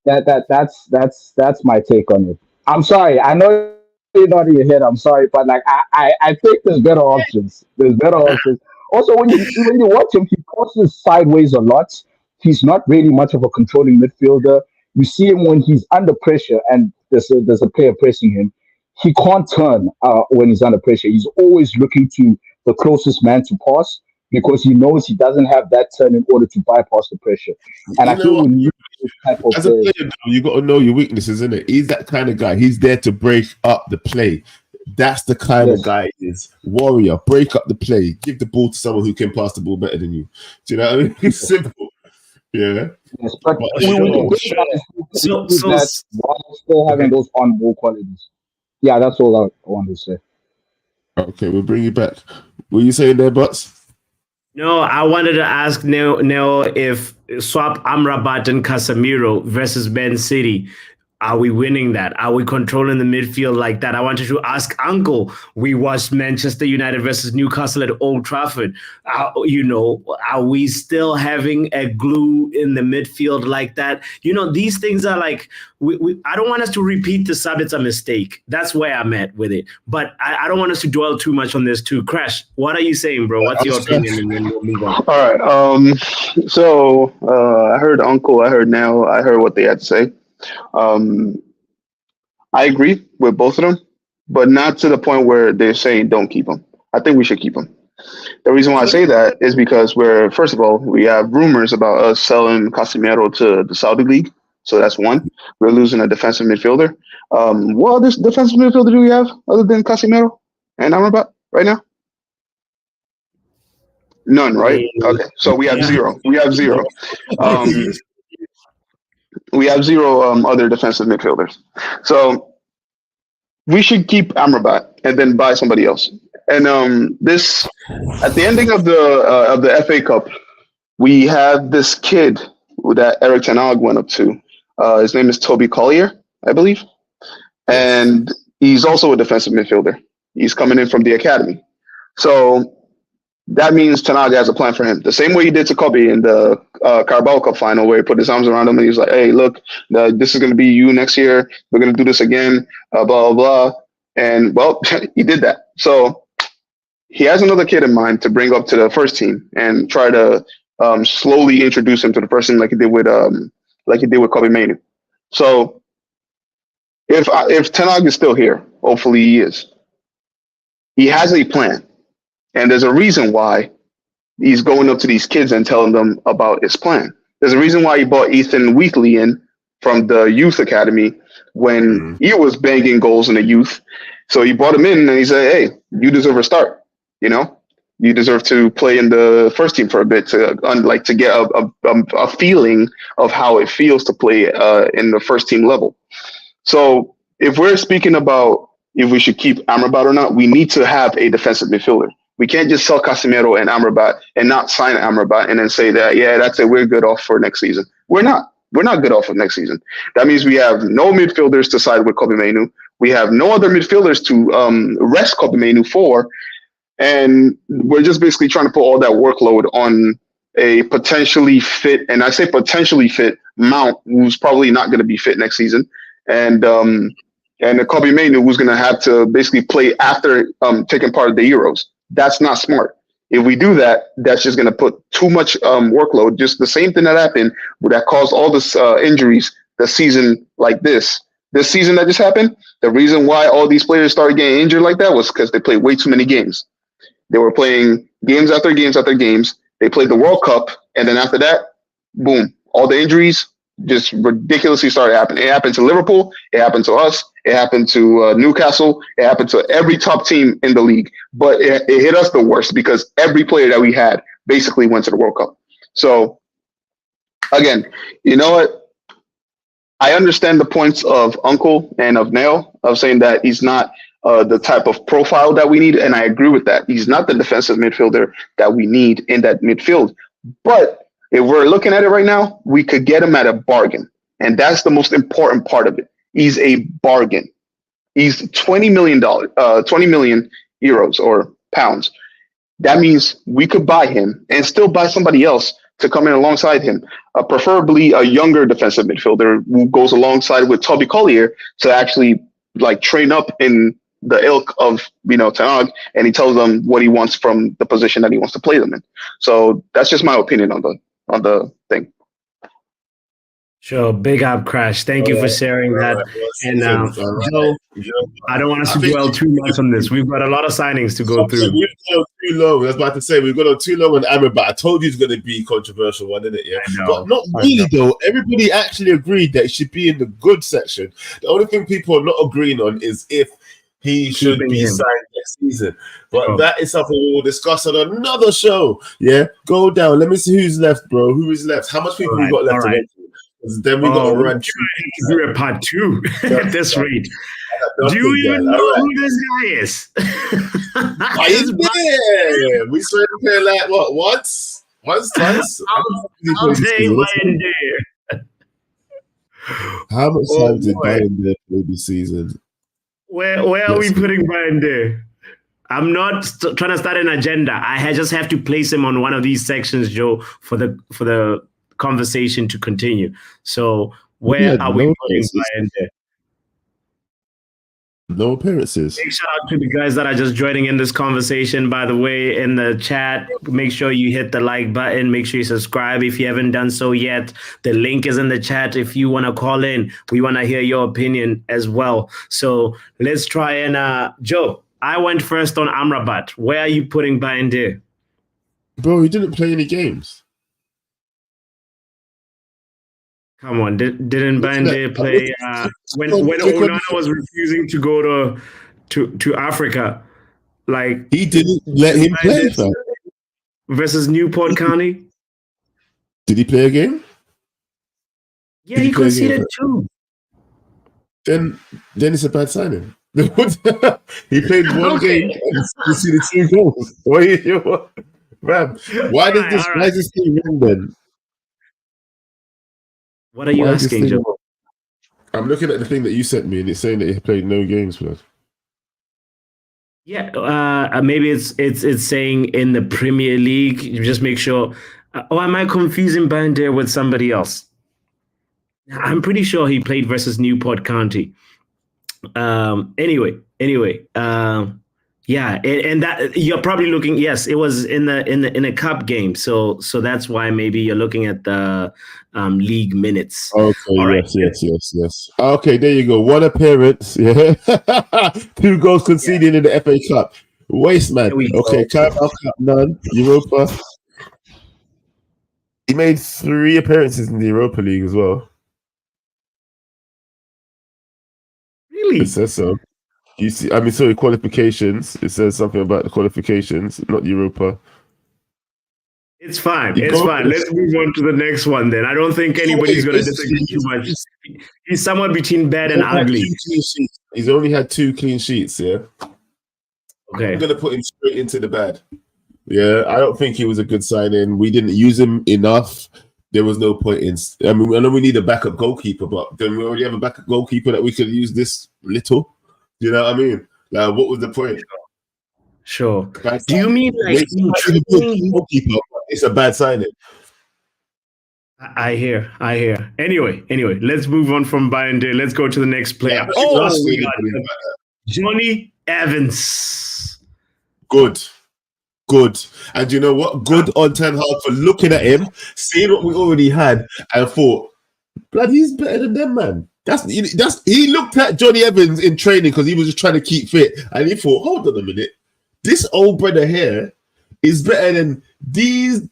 yeah, that's my take on it. I'm sorry. I know you're not in your head. I'm sorry, but like I think there's better options. There's better options. Also, when you watch him, he crosses sideways a lot. He's not really much of a controlling midfielder. You see him when he's under pressure and there's a player pressing him. He can't turn when he's under pressure. He's always looking to the closest man to pass because he knows he doesn't have that turn in order to bypass the pressure. And I feel we need this type of as a player, though, you got to know your weaknesses, isn't it? He's that kind of guy. He's there to break up the play. That's the kind of guy he is. Warrior, break up the play. Give the ball to someone who can pass the ball better than you. Do you know what I mean? It's simple. Yeah. Yes, but we can get that while still having those on-ball qualities. Yeah, that's all I wanted to say. Okay, we'll bring you back. What are you saying there, Butts? No, I wanted to ask Neo if swap Amrabat and Casemiro versus Man City. Are we winning that? Are we controlling the midfield like that? I wanted to ask Uncle. We watched Manchester United versus Newcastle at Old Trafford. Are we still having a glue in the midfield like that? These things are like, I don't want us to repeat the sub. It's a mistake. That's where I'm at with it. But I don't want us to dwell too much on this too. Crash, what are you saying, bro? What's your opinion? And then we'll move on. All right. So I heard Uncle, I heard Nell, I heard what they had to say. I agree with both of them, but not to the point where they're saying don't keep him. I think we should keep him. The reason why I say that is because first of all, we have rumors about us selling Casemiro to the Saudi League. So that's one. We're losing a defensive midfielder. What other defensive midfielder do we have other than Casemiro and Amrabat right now? None, right? Okay, so we have zero. We have zero. We have zero other defensive midfielders. So we should keep Amrabat and then buy somebody else. And this at the ending of the FA Cup, we have this kid that Erik Ten Hag went up to. His name is Toby Collier, I believe, and he's also a defensive midfielder. He's coming in from the academy, so that means Ten Hag has a plan for him. The same way he did to Kobe in the Carabao Cup final, where he put his arms around him and he was like, "Hey, look, this is going to be you next year. We're going to do this again." Blah blah blah. And well, he did that. So he has another kid in mind to bring up to the first team and try to slowly introduce him to the first team, like he did with Kobe Mainoo. So if Ten Hag is still here, hopefully he is. He has a plan. And there's a reason why he's going up to these kids and telling them about his plan. There's a reason why he brought Ethan Wheatley in from the youth academy when he was banging goals in the youth. So he brought him in and he said, "Hey, you deserve a start. You know, you deserve to play in the first team for a bit to get a feeling of how it feels to play in the first team level." So if we're speaking about if we should keep Amrabat or not, we need to have a defensive midfielder. We can't just sell Casemiro and Amrabat and not sign Amrabat and then say that, yeah, that's it, we're good off for next season. We're not. We're not good off for next season. That means we have no midfielders to side with Kobe Mainoo. We have no other midfielders to rest Kobe Mainoo for. And we're just basically trying to put all that workload on a potentially fit, and I say potentially fit, Mount, who's probably not going to be fit next season. And the Kobe Mainoo, who's going to have to basically play after taking part of the Euros. That's not smart. If we do that, that's just going to put too much workload. Just the same thing that happened that caused all this injuries the season like this. This season that just happened, the reason why all these players started getting injured like that was because they played way too many games. They were playing games after games after games. They played the World Cup, and then after that, boom, all the injuries just ridiculously started happening. It happened to Liverpool. It happened to us. It happened to Newcastle. It happened to every top team in the league. But it hit us the worst because every player that we had basically went to the World Cup. So, again, you know what? I understand the points of Uncle and of Nail of saying that he's not the type of profile that we need, and I agree with that. He's not the defensive midfielder that we need in that midfield. But if we're looking at it right now, we could get him at a bargain, and that's the most important part of it. He's a bargain. He's $20 million euros or pounds. That means we could buy him and still buy somebody else to come in alongside him, preferably a younger defensive midfielder who goes alongside with Toby Collier to actually like train up in the ilk of Ten Hag, and he tells them what he wants from the position that he wants to play them in. So that's just my opinion on the thing. Sure, big up, Crash. Thank you for sharing that. And Joe, I don't want us to dwell too much on this. We've got a lot of signings to go through. We've gone too low. I was about to say we've gone on too low on Amrabat. I told you it's going to be controversial one, isn't it? Yeah, but not really though. Everybody actually agreed that it should be in the good section. The only thing people are not agreeing on is if he should be signed next season. But that is something we will discuss on another show. Yeah, go down. Let me see who's left, bro. Who is left? How much people we got left? Then we got to run. Do a part 2 at this rate. Do you even know who this guy is? Why is there? We started playing like what? Once, twice. I'll take Bayern there. How much time did Bayern there play this season? Where are we putting Bayern there? I'm not trying to start an agenda. I just have to place him on one of these sections, Joe, for the conversation to continue. So where are we putting Bayern there? No appearances. Big shout out to the guys that are just joining in this conversation. By the way, in the chat, make sure you hit the like button. Make sure you subscribe if you haven't done so yet. The link is in the chat if you want to call in. We want to hear your opinion as well. So let's try and Joe, I went first on Amrabat. Where are you putting Bayern there? Bro, he didn't play any games. Come on, didn't Bande play when Onana was refusing to go to Africa? Like He didn't let him play, fam. Versus Newport County. Did he play a game? Yeah, he conceded 2. Then it's a bad signing. He played one game and conceded 2 goals. Why is this thing wrong then? What are you asking, Joe? I'm looking at the thing that you sent me, and it's saying that he played no games for us. Yeah, maybe it's saying in the Premier League. You just make sure. Am I confusing Bande with somebody else? I'm pretty sure he played versus Newport County. Anyway, yeah, and that you're probably looking. Yes, it was in a cup game. So that's why maybe you're looking at the league minutes. Okay. All right. Yes. Okay, there you go. 1 appearance. Yeah, 2 goals conceded in the FA Cup. Waste man. Okay, Carabao Cup none. Europa. He made 3 appearances in the Europa League as well. Really? It says so. You see, sorry, qualifications. It says something about the qualifications, not Europa. It's fine. Let's move on to the next one then. I don't think anybody's going to disagree too much. He's somewhere between bad and ugly. He's only had 2 clean sheets, yeah? Okay. I'm going to put him straight into the bad. Yeah, I don't think he was a good signing. We didn't use him enough. There was no point in... I know we need a backup goalkeeper, but then we already have a backup goalkeeper that we could use this little. You know what I mean? Like, what was the point? Sure. Do you mean like goalkeeper? It's a bad signing. I hear. Anyway, let's move on from Bande. Let's go to the next player. Yeah, we got Johnny Evans. Good. And you know what? Good on Ten Hag for looking at him, seeing what we already had, and thought, bloody, he's better than them, man. He looked at Johnny Evans in training because he was just trying to keep fit, and he thought, hold on a minute, this old brother here is better than these,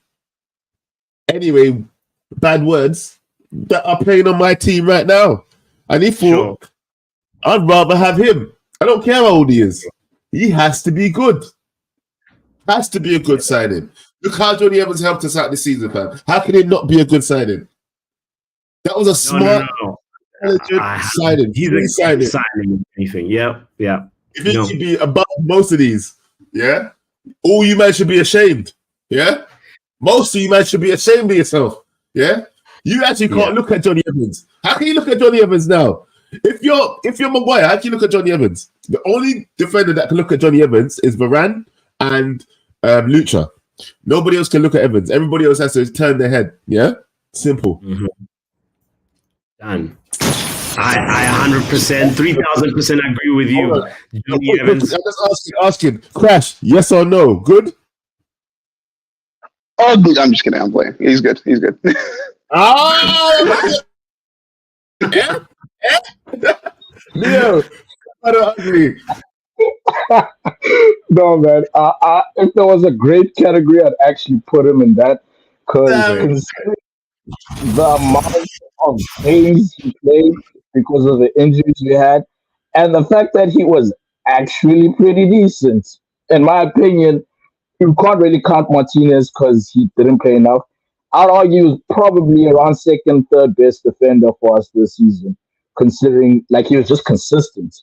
anyway, bad words, that are playing on my team right now. And he thought, I'd rather have him. I don't care how old he is. He has to be good. Has to be a good signing. Look how Johnny Evans helped us out this season, fam. How can it not be a good signing? That was a smart, signing. He's a signing. Anything? Yeah. If he should be above most of these, yeah. All you men should be ashamed, yeah. Most of you men should be ashamed of yourself, yeah. You actually can't look at Johnny Evans. How can you look at Johnny Evans now? If you're Maguire, how can you look at Johnny Evans? The only defender that can look at Johnny Evans is Varane and Lucha. Nobody else can look at Evans. Everybody else has to turn their head. Yeah, simple. Mm-hmm. Done. I 100%, 3,000% agree with you. Johnny Evans. I'm just asking. Crash, yes or no? Good. Oh, I'm just kidding. I'm playing. He's good. Yeah. Leo, I don't agree. No, man. If there was a great category, I'd actually put him in that, because the amount of games he played because of the injuries we had, and the fact that he was actually pretty decent. In my opinion, you can't really count Martinez because he didn't play enough. I'd argue he's probably around second, third best defender for us this season, considering like he was just consistent.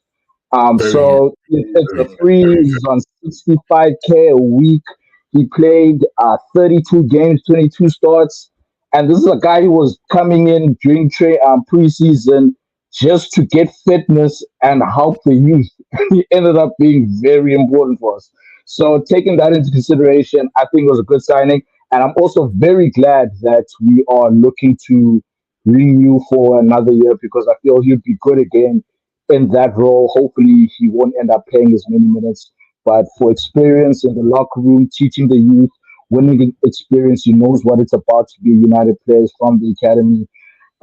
So it's a free. He's on 65K a week. He played 32 games, 22 starts, and this is a guy who was coming in during preseason just to get fitness and help the youth. He ended up being very important for us. So taking that into consideration, I think it was a good signing, and I'm also very glad that we are looking to renew for another year because I feel he'd be good again in that role. Hopefully he won't end up playing as many minutes, but for experience in the locker room, teaching the youth, winning experience, he knows what it's about to be United players from the academy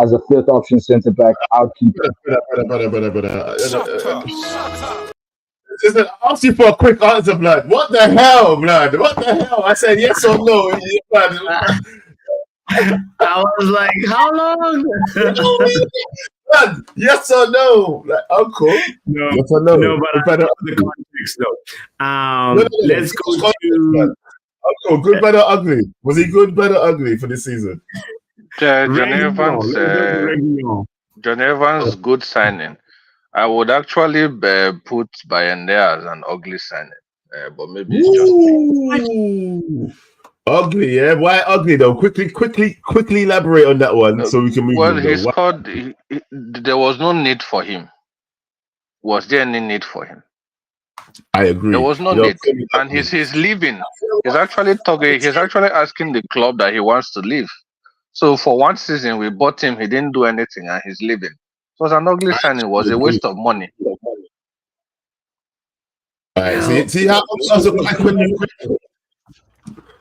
as a fifth option centre back. Listen, I asked you for a quick answer, blood. What the hell, blood? What the hell? I said yes or no. I was like, how long? Man, yes or no? Like, uncle. No, Yes or no? no, but Good, I bad, or know the ugly? context though. No. Let's go Which context, man? to Uncle, good, bad, or ugly? Was he good, bad, or ugly for this season? John Reguilon. Evans, Let's go to Reguilon. John Evans, good signing. I would actually put Bayern there as an ugly signing, but maybe it's just me. Ooh. Ugly, yeah. Why ugly though? Quickly elaborate on that one so we can move Well, on he though. Why? scored. There was no need for him. Was there any need for him? I There agree. was no You know, need, and he's leaving. He's actually talking. He's actually asking the club that he wants to leave. So for one season, we bought him. He didn't do anything, and he's leaving. It was an ugly I signing. It was actually a agree. waste of money. All right, Well, see how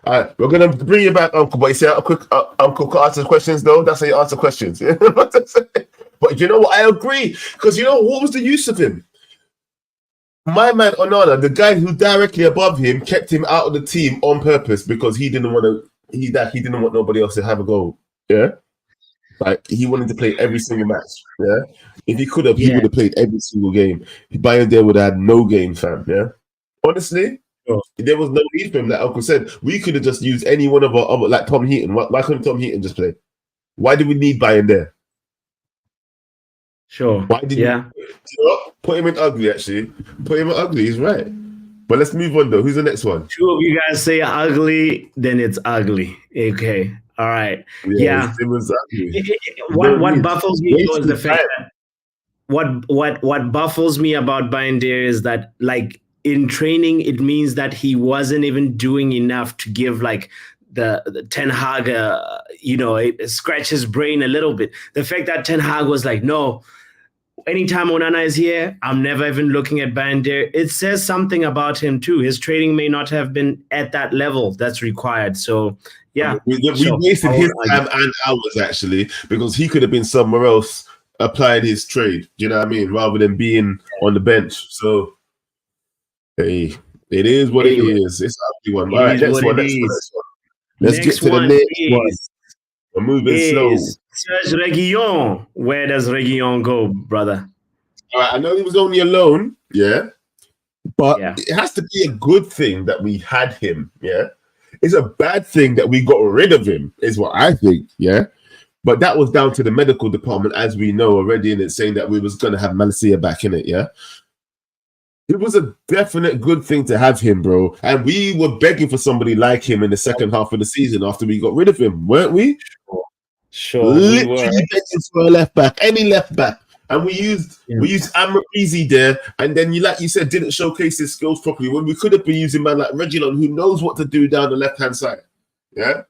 all right, we're gonna bring you back, Uncle. But you see how quick Uncle could answer questions though. That's how you answer questions. Yeah? But you know what? I agree because you know what was the use of him? My man Onana, the guy who directly above him, kept him out of the team on purpose because he didn't want to. He didn't want nobody else to have a goal. Yeah, like he wanted to play every single match. Yeah, if he could have, he yeah. would have played every single game. Bayern there would have had no game, fam. Yeah, honestly. Sure. There was no need for him, like Uncle said. We could have just used any one of our other, like Tom Heaton. Why couldn't Tom Heaton just play? Why did we need Bayern there? Sure. Why did Yeah. we put him in ugly? Actually, put him in ugly. He's right. But let's move on though. Who's the next one? Two of you guys say ugly, then it's ugly. Okay. All right. Yeah. It was ugly. What baffles me Wasted was the fact time. that what baffles me about Binder is that like in training it means that he wasn't even doing enough to give like the Ten Hag scratch his brain a little bit. The fact that Ten Hag was like, no, anytime Onana is here, I'm never even looking at Binder. It says something about him too. His training may not have been at that level that's required. So yeah, we wasted his time and ours actually because he could have been somewhere else applying his trade. Do you know what I mean? Rather than being on the bench. So hey, it is what it is. It's an ugly one. All right, next one. Let's get to the next one. We're moving slow. Serge Reguilon. Where does Reguilon go, brother? All right, I know he was only alone, yeah, but it has to be a good thing that we had him, yeah. It's a bad thing that we got rid of him, is what I think, yeah. But that was down to the medical department, as we know already, and it's saying that we was going to have Malacia back in it, yeah. It was a definite good thing to have him, bro. And we were begging for somebody like him in the second half of the season after we got rid of him, weren't we? Sure. Literally begging for a left back, any left back. And we used Amrabizi there, and then like you said, didn't showcase his skills properly when we could have been using man like Reguilon, who knows what to do down the left-hand side. Yeah.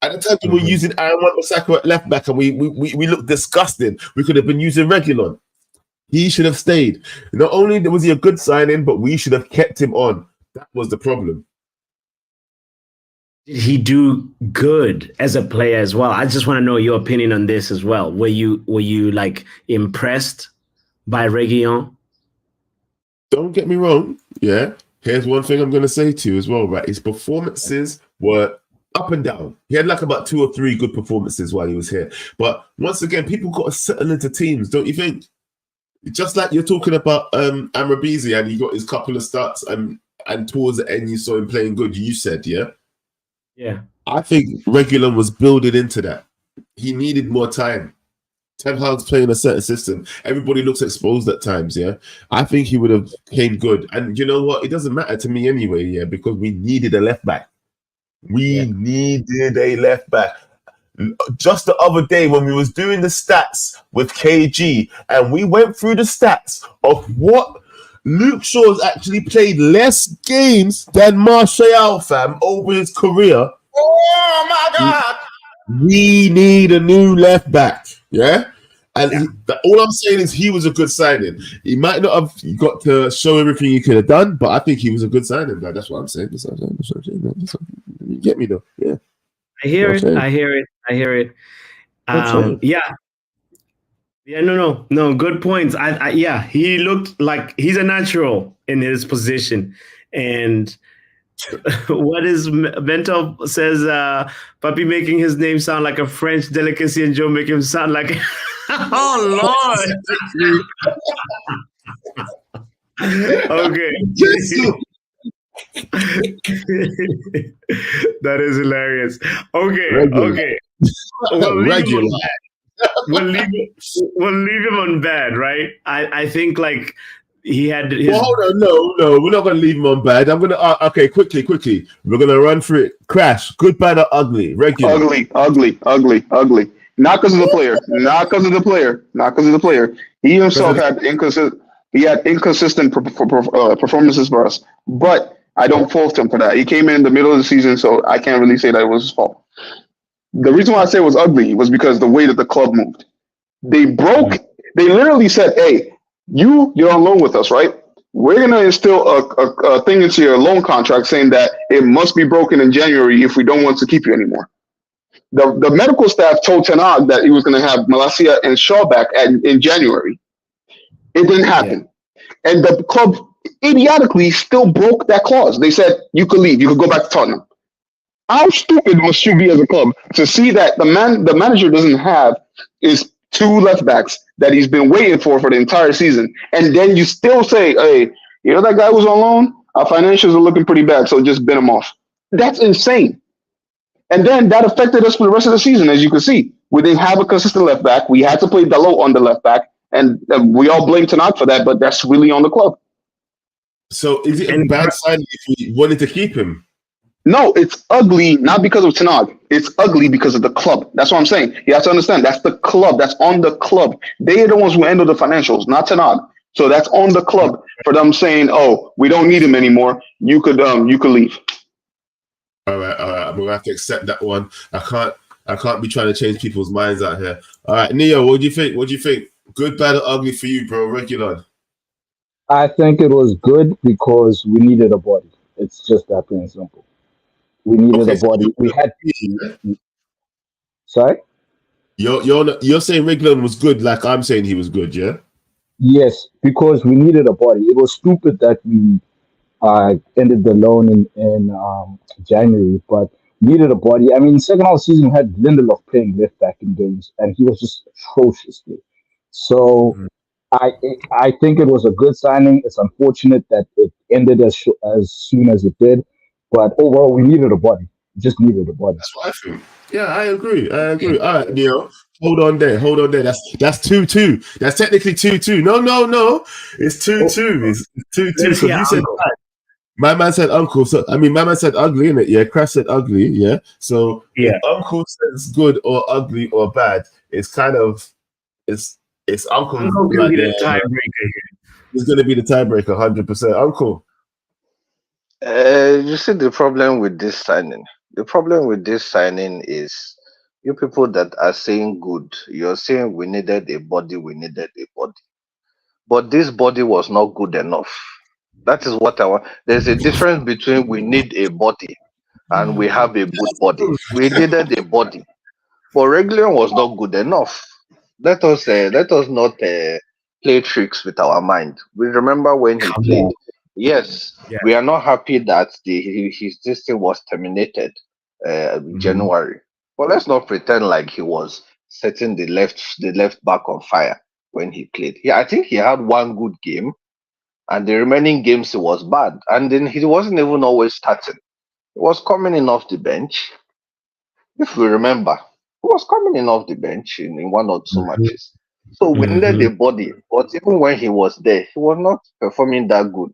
At the time we were using Aaron Wan-Bissaka at left back, and we looked disgusting. We could have been using Reguilon. He should have stayed. Not only was he a good signing, but we should have kept him on. That was the problem. Did he do good as a player as well? I just want to know your opinion on this as well. Were you like impressed by Reguilon? Don't get me wrong. Yeah. Here's one thing I'm going to say to you as well, right? His performances were up and down. He had like about 2 or 3 good performances while he was here. But once again, people got to settle into teams, don't you think? Just like you're talking about Amrabizi, and he got his couple of starts and towards the end you saw him playing good, you said, yeah? Yeah. I think Reguilon was building into that. He needed more time. Ten Hag's playing a certain system. Everybody looks exposed at times, yeah? I think he would have came good. And you know what? It doesn't matter to me anyway, yeah, because we needed a left back. We needed a left back. Just the other day when we was doing the stats with KG, and we went through the stats of what Luke Shaw's actually played less games than Martial, fam, over his career. Oh my God! We need a new left back, yeah? And all I'm saying is he was a good signing. He might not have got to show everything he could have done, but I think he was a good signing. Like, that's what I'm saying. You get me, though? Yeah. I hear it. No, good points. He looked like he's a natural in his position, and What is Bento says? Puppy making his name sound like a French delicacy, and Joe make him sound like. Oh Lord. Okay. That is hilarious. Okay. Regular. Okay. We'll leave him Regular. on bad. We'll leave him on bad, right? I think like he had his. Well, hold on, no, we're not gonna leave him on bad. I'm gonna okay, quickly. We're gonna run through it. Crash, good, bad, or ugly? Regular. Ugly. Not because of the player. Not because of the player. Not because of the player. He himself had inconsistent. He had inconsistent performances for us, but I don't fault him for that. He came in the middle of the season, so I can't really say that it was his fault. The reason why I say it was ugly was because the way that the club moved. They literally said, hey, you're on loan with us, right? We're going to instill a thing into your loan contract saying that it must be broken in January if we don't want to keep you anymore. The medical staff told Ten Hag that he was going to have Malacia and Shaw back in January. It didn't happen. Yeah. And the club idiotically still broke that clause. They said, you could leave. You could go back to Tottenham. How stupid must you be as a club to see that the manager doesn't have is 2 left backs that he's been waiting for the entire season, and then you still say, "Hey, you know that guy was on loan. Our financials are looking pretty bad, so just bin him off." That's insane. And then that affected us for the rest of the season, as you can see. We didn't have a consistent left back. We had to play Dalot on the left back, and we all blame Ten Hag for that. But that's really on the club. So is it a bad sign if we wanted to keep him? No, it's ugly, not because of Ten Hag. It's ugly because of the club. That's what I'm saying. You have to understand, that's the club. That's on the club. They are the ones who handle the financials, not Ten Hag. So that's on the club for them saying, oh, we don't need him anymore. You could leave. All right. I'm going to have to accept that one. I can't be trying to change people's minds out here. All right, Neo, what do you think? Good, bad, or ugly for you, bro? Regular. I think it was good because we needed a body. It's just that plain and simple. We needed a body. We had. Sorry. You're saying Regulon was good, like I'm saying he was good, yeah? Yes, because we needed a body. It was stupid that we ended the loan in January, but needed a body. I mean, second half season we had Lindelof playing left back in games, and he was just atrocious there. So I think it was a good signing. It's unfortunate that it ended as soon as it did. But overall, we needed a body. We just needed a body. That's what I think. Yeah, I agree. All right, Neo. Hold on there. That's 2-2. That's technically 2-2. No. It's 2-2. It's 2-2. So you said bad. My man said uncle. So my man said ugly, innit? Yeah, Crash said ugly. Yeah. So if uncle says good or ugly or bad, it's kind of it's uncle. Uncle can be the tiebreaker. He's going to be the tiebreaker, 100%. Uncle. You see the problem with this signing. The problem with this signing is you people that are saying good. You're saying we needed a body. But this body was not good enough. That is what I want. There's a difference between we need a body and we have a good body. We needed a body, but regular was not good enough. Let us not play tricks with our mind. We remember when he played. Yes, we are not happy that his this thing was terminated January. But let's not pretend like he was setting the left back on fire when he played. Yeah, I think he had one good game, and the remaining games he was bad. And then he wasn't even always starting. He was coming in off the bench. If we remember, he was coming in off the bench in 1 or 2 matches. So we needed the body. But even when he was there, he was not performing that good.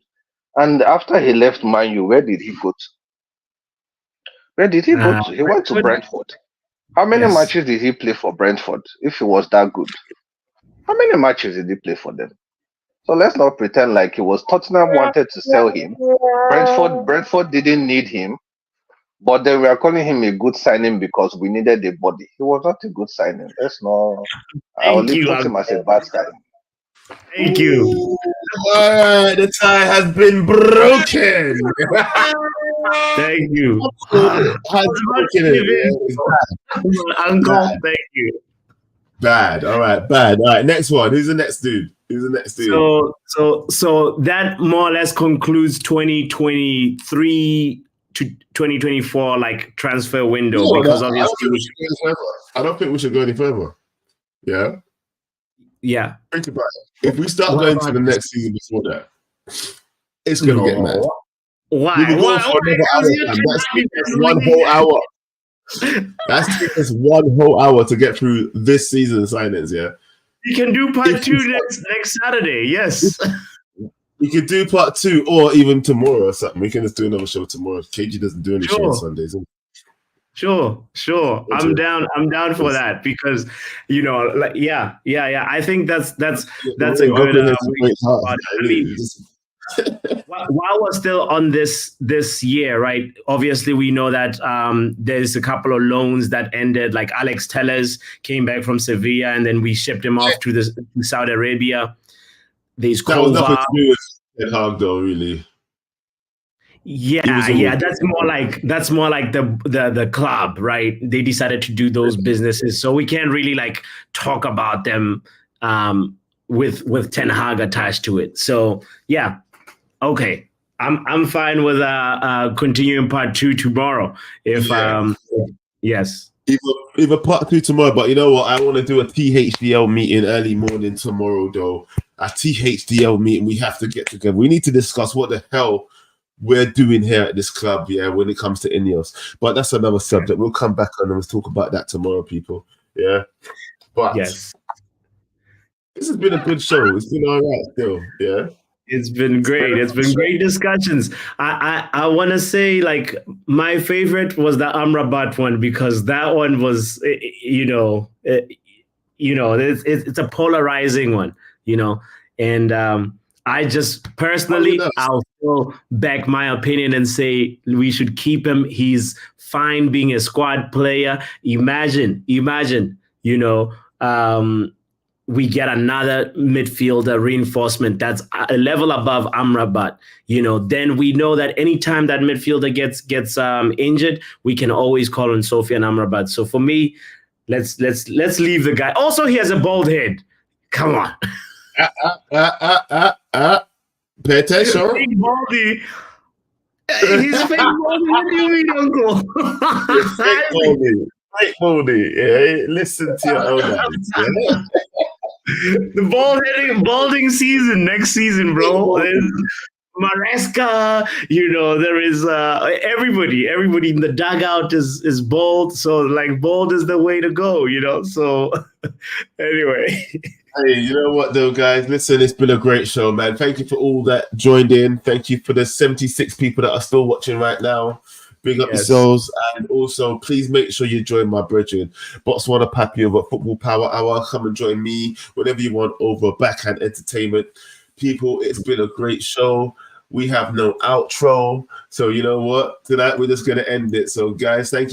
And after he left Man U, where did he go to? He went to Brentford. How many matches did he play for Brentford if he was that good? How many matches did he play for them? So let's not pretend like he was Tottenham wanted to sell him. Brentford didn't need him, but then we are calling him a good signing because we needed a body. He was not a good signing. I'll put him as a bad signing. Thank you. All right, the tie has been broken. Thank you. Uncle, thank you. Bad. All right, bad. All right, next one. Who's the next dude? So that more or less concludes 2023 2024 like transfer window No, because I don't think we obviously, should go any further. I don't think we should go any further. Yeah. yeah. Think about it. If we start What going about to the this? next season before that, it's going to get mad. Why? We will go for another hour. That's taking us one whole hour. That's taking us one whole hour to get through this season's signings, yeah? You can do part 2 next Saturday, yes. We could do part 2 or even tomorrow or something. We can just do another show tomorrow. KG doesn't do any show on Sundays. Sure. I'm down for that because, like, yeah. I think that's a good way while we're still on this year, right? Obviously, we know that there's a couple of loans that ended. Like Alex Telles came back from Sevilla, and then we shipped him off to Saudi Arabia. There's that was nothing to do with Ten Hag, though, really. Yeah. That's more like the club, right? They decided to do those businesses, so we can't really like talk about them with Ten Hag attached to it. So yeah. Okay, I'm fine with continuing part 2 tomorrow. Yes. Either part 2 tomorrow, but you know what? I want to do a THDL meeting early morning tomorrow, though. A THDL meeting. We have to get together. We need to discuss what the hell we're doing here at this club, yeah, when it comes to Ineos. But that's another subject. We'll come back on and we'll talk about that tomorrow, people. Yeah. But yes, this has been a good show. It's been all right still, yeah. It's been great. It's been great discussions. I want to say, like, my favorite was the Amrabat one because that one was, it's a polarizing one, and I just personally, I'll still back my opinion and say we should keep him. He's fine being a squad player. Imagine, we get another midfielder reinforcement that's a level above Amrabat. Then we know that anytime that midfielder gets injured, we can always call on Sofian Amrabat. So for me, let's leave the guy. Also, he has a bald head. Come on. Pay attention. Big baldy. He's fake baldy. What do you mean, Uncle? Fake baldy. Fake baldy. Yeah, listen to your own hands. Yeah? The balding season next season, bro. There's Maresca, there is everybody in the dugout is bald. So like bald is the way to go, So anyway. Hey, you know what though, guys? Listen, it's been a great show, man. Thank you for all that joined in. Thank you for the 76 people that are still watching right now. Big up yourselves, and also please make sure you join my brethren, Botswanapapi over Football Power Hour. Come and join me whenever you want over Backhand Entertainment. People, it's been a great show. We have no outro, so you know what? Tonight we're just gonna end it. So, guys, thank you.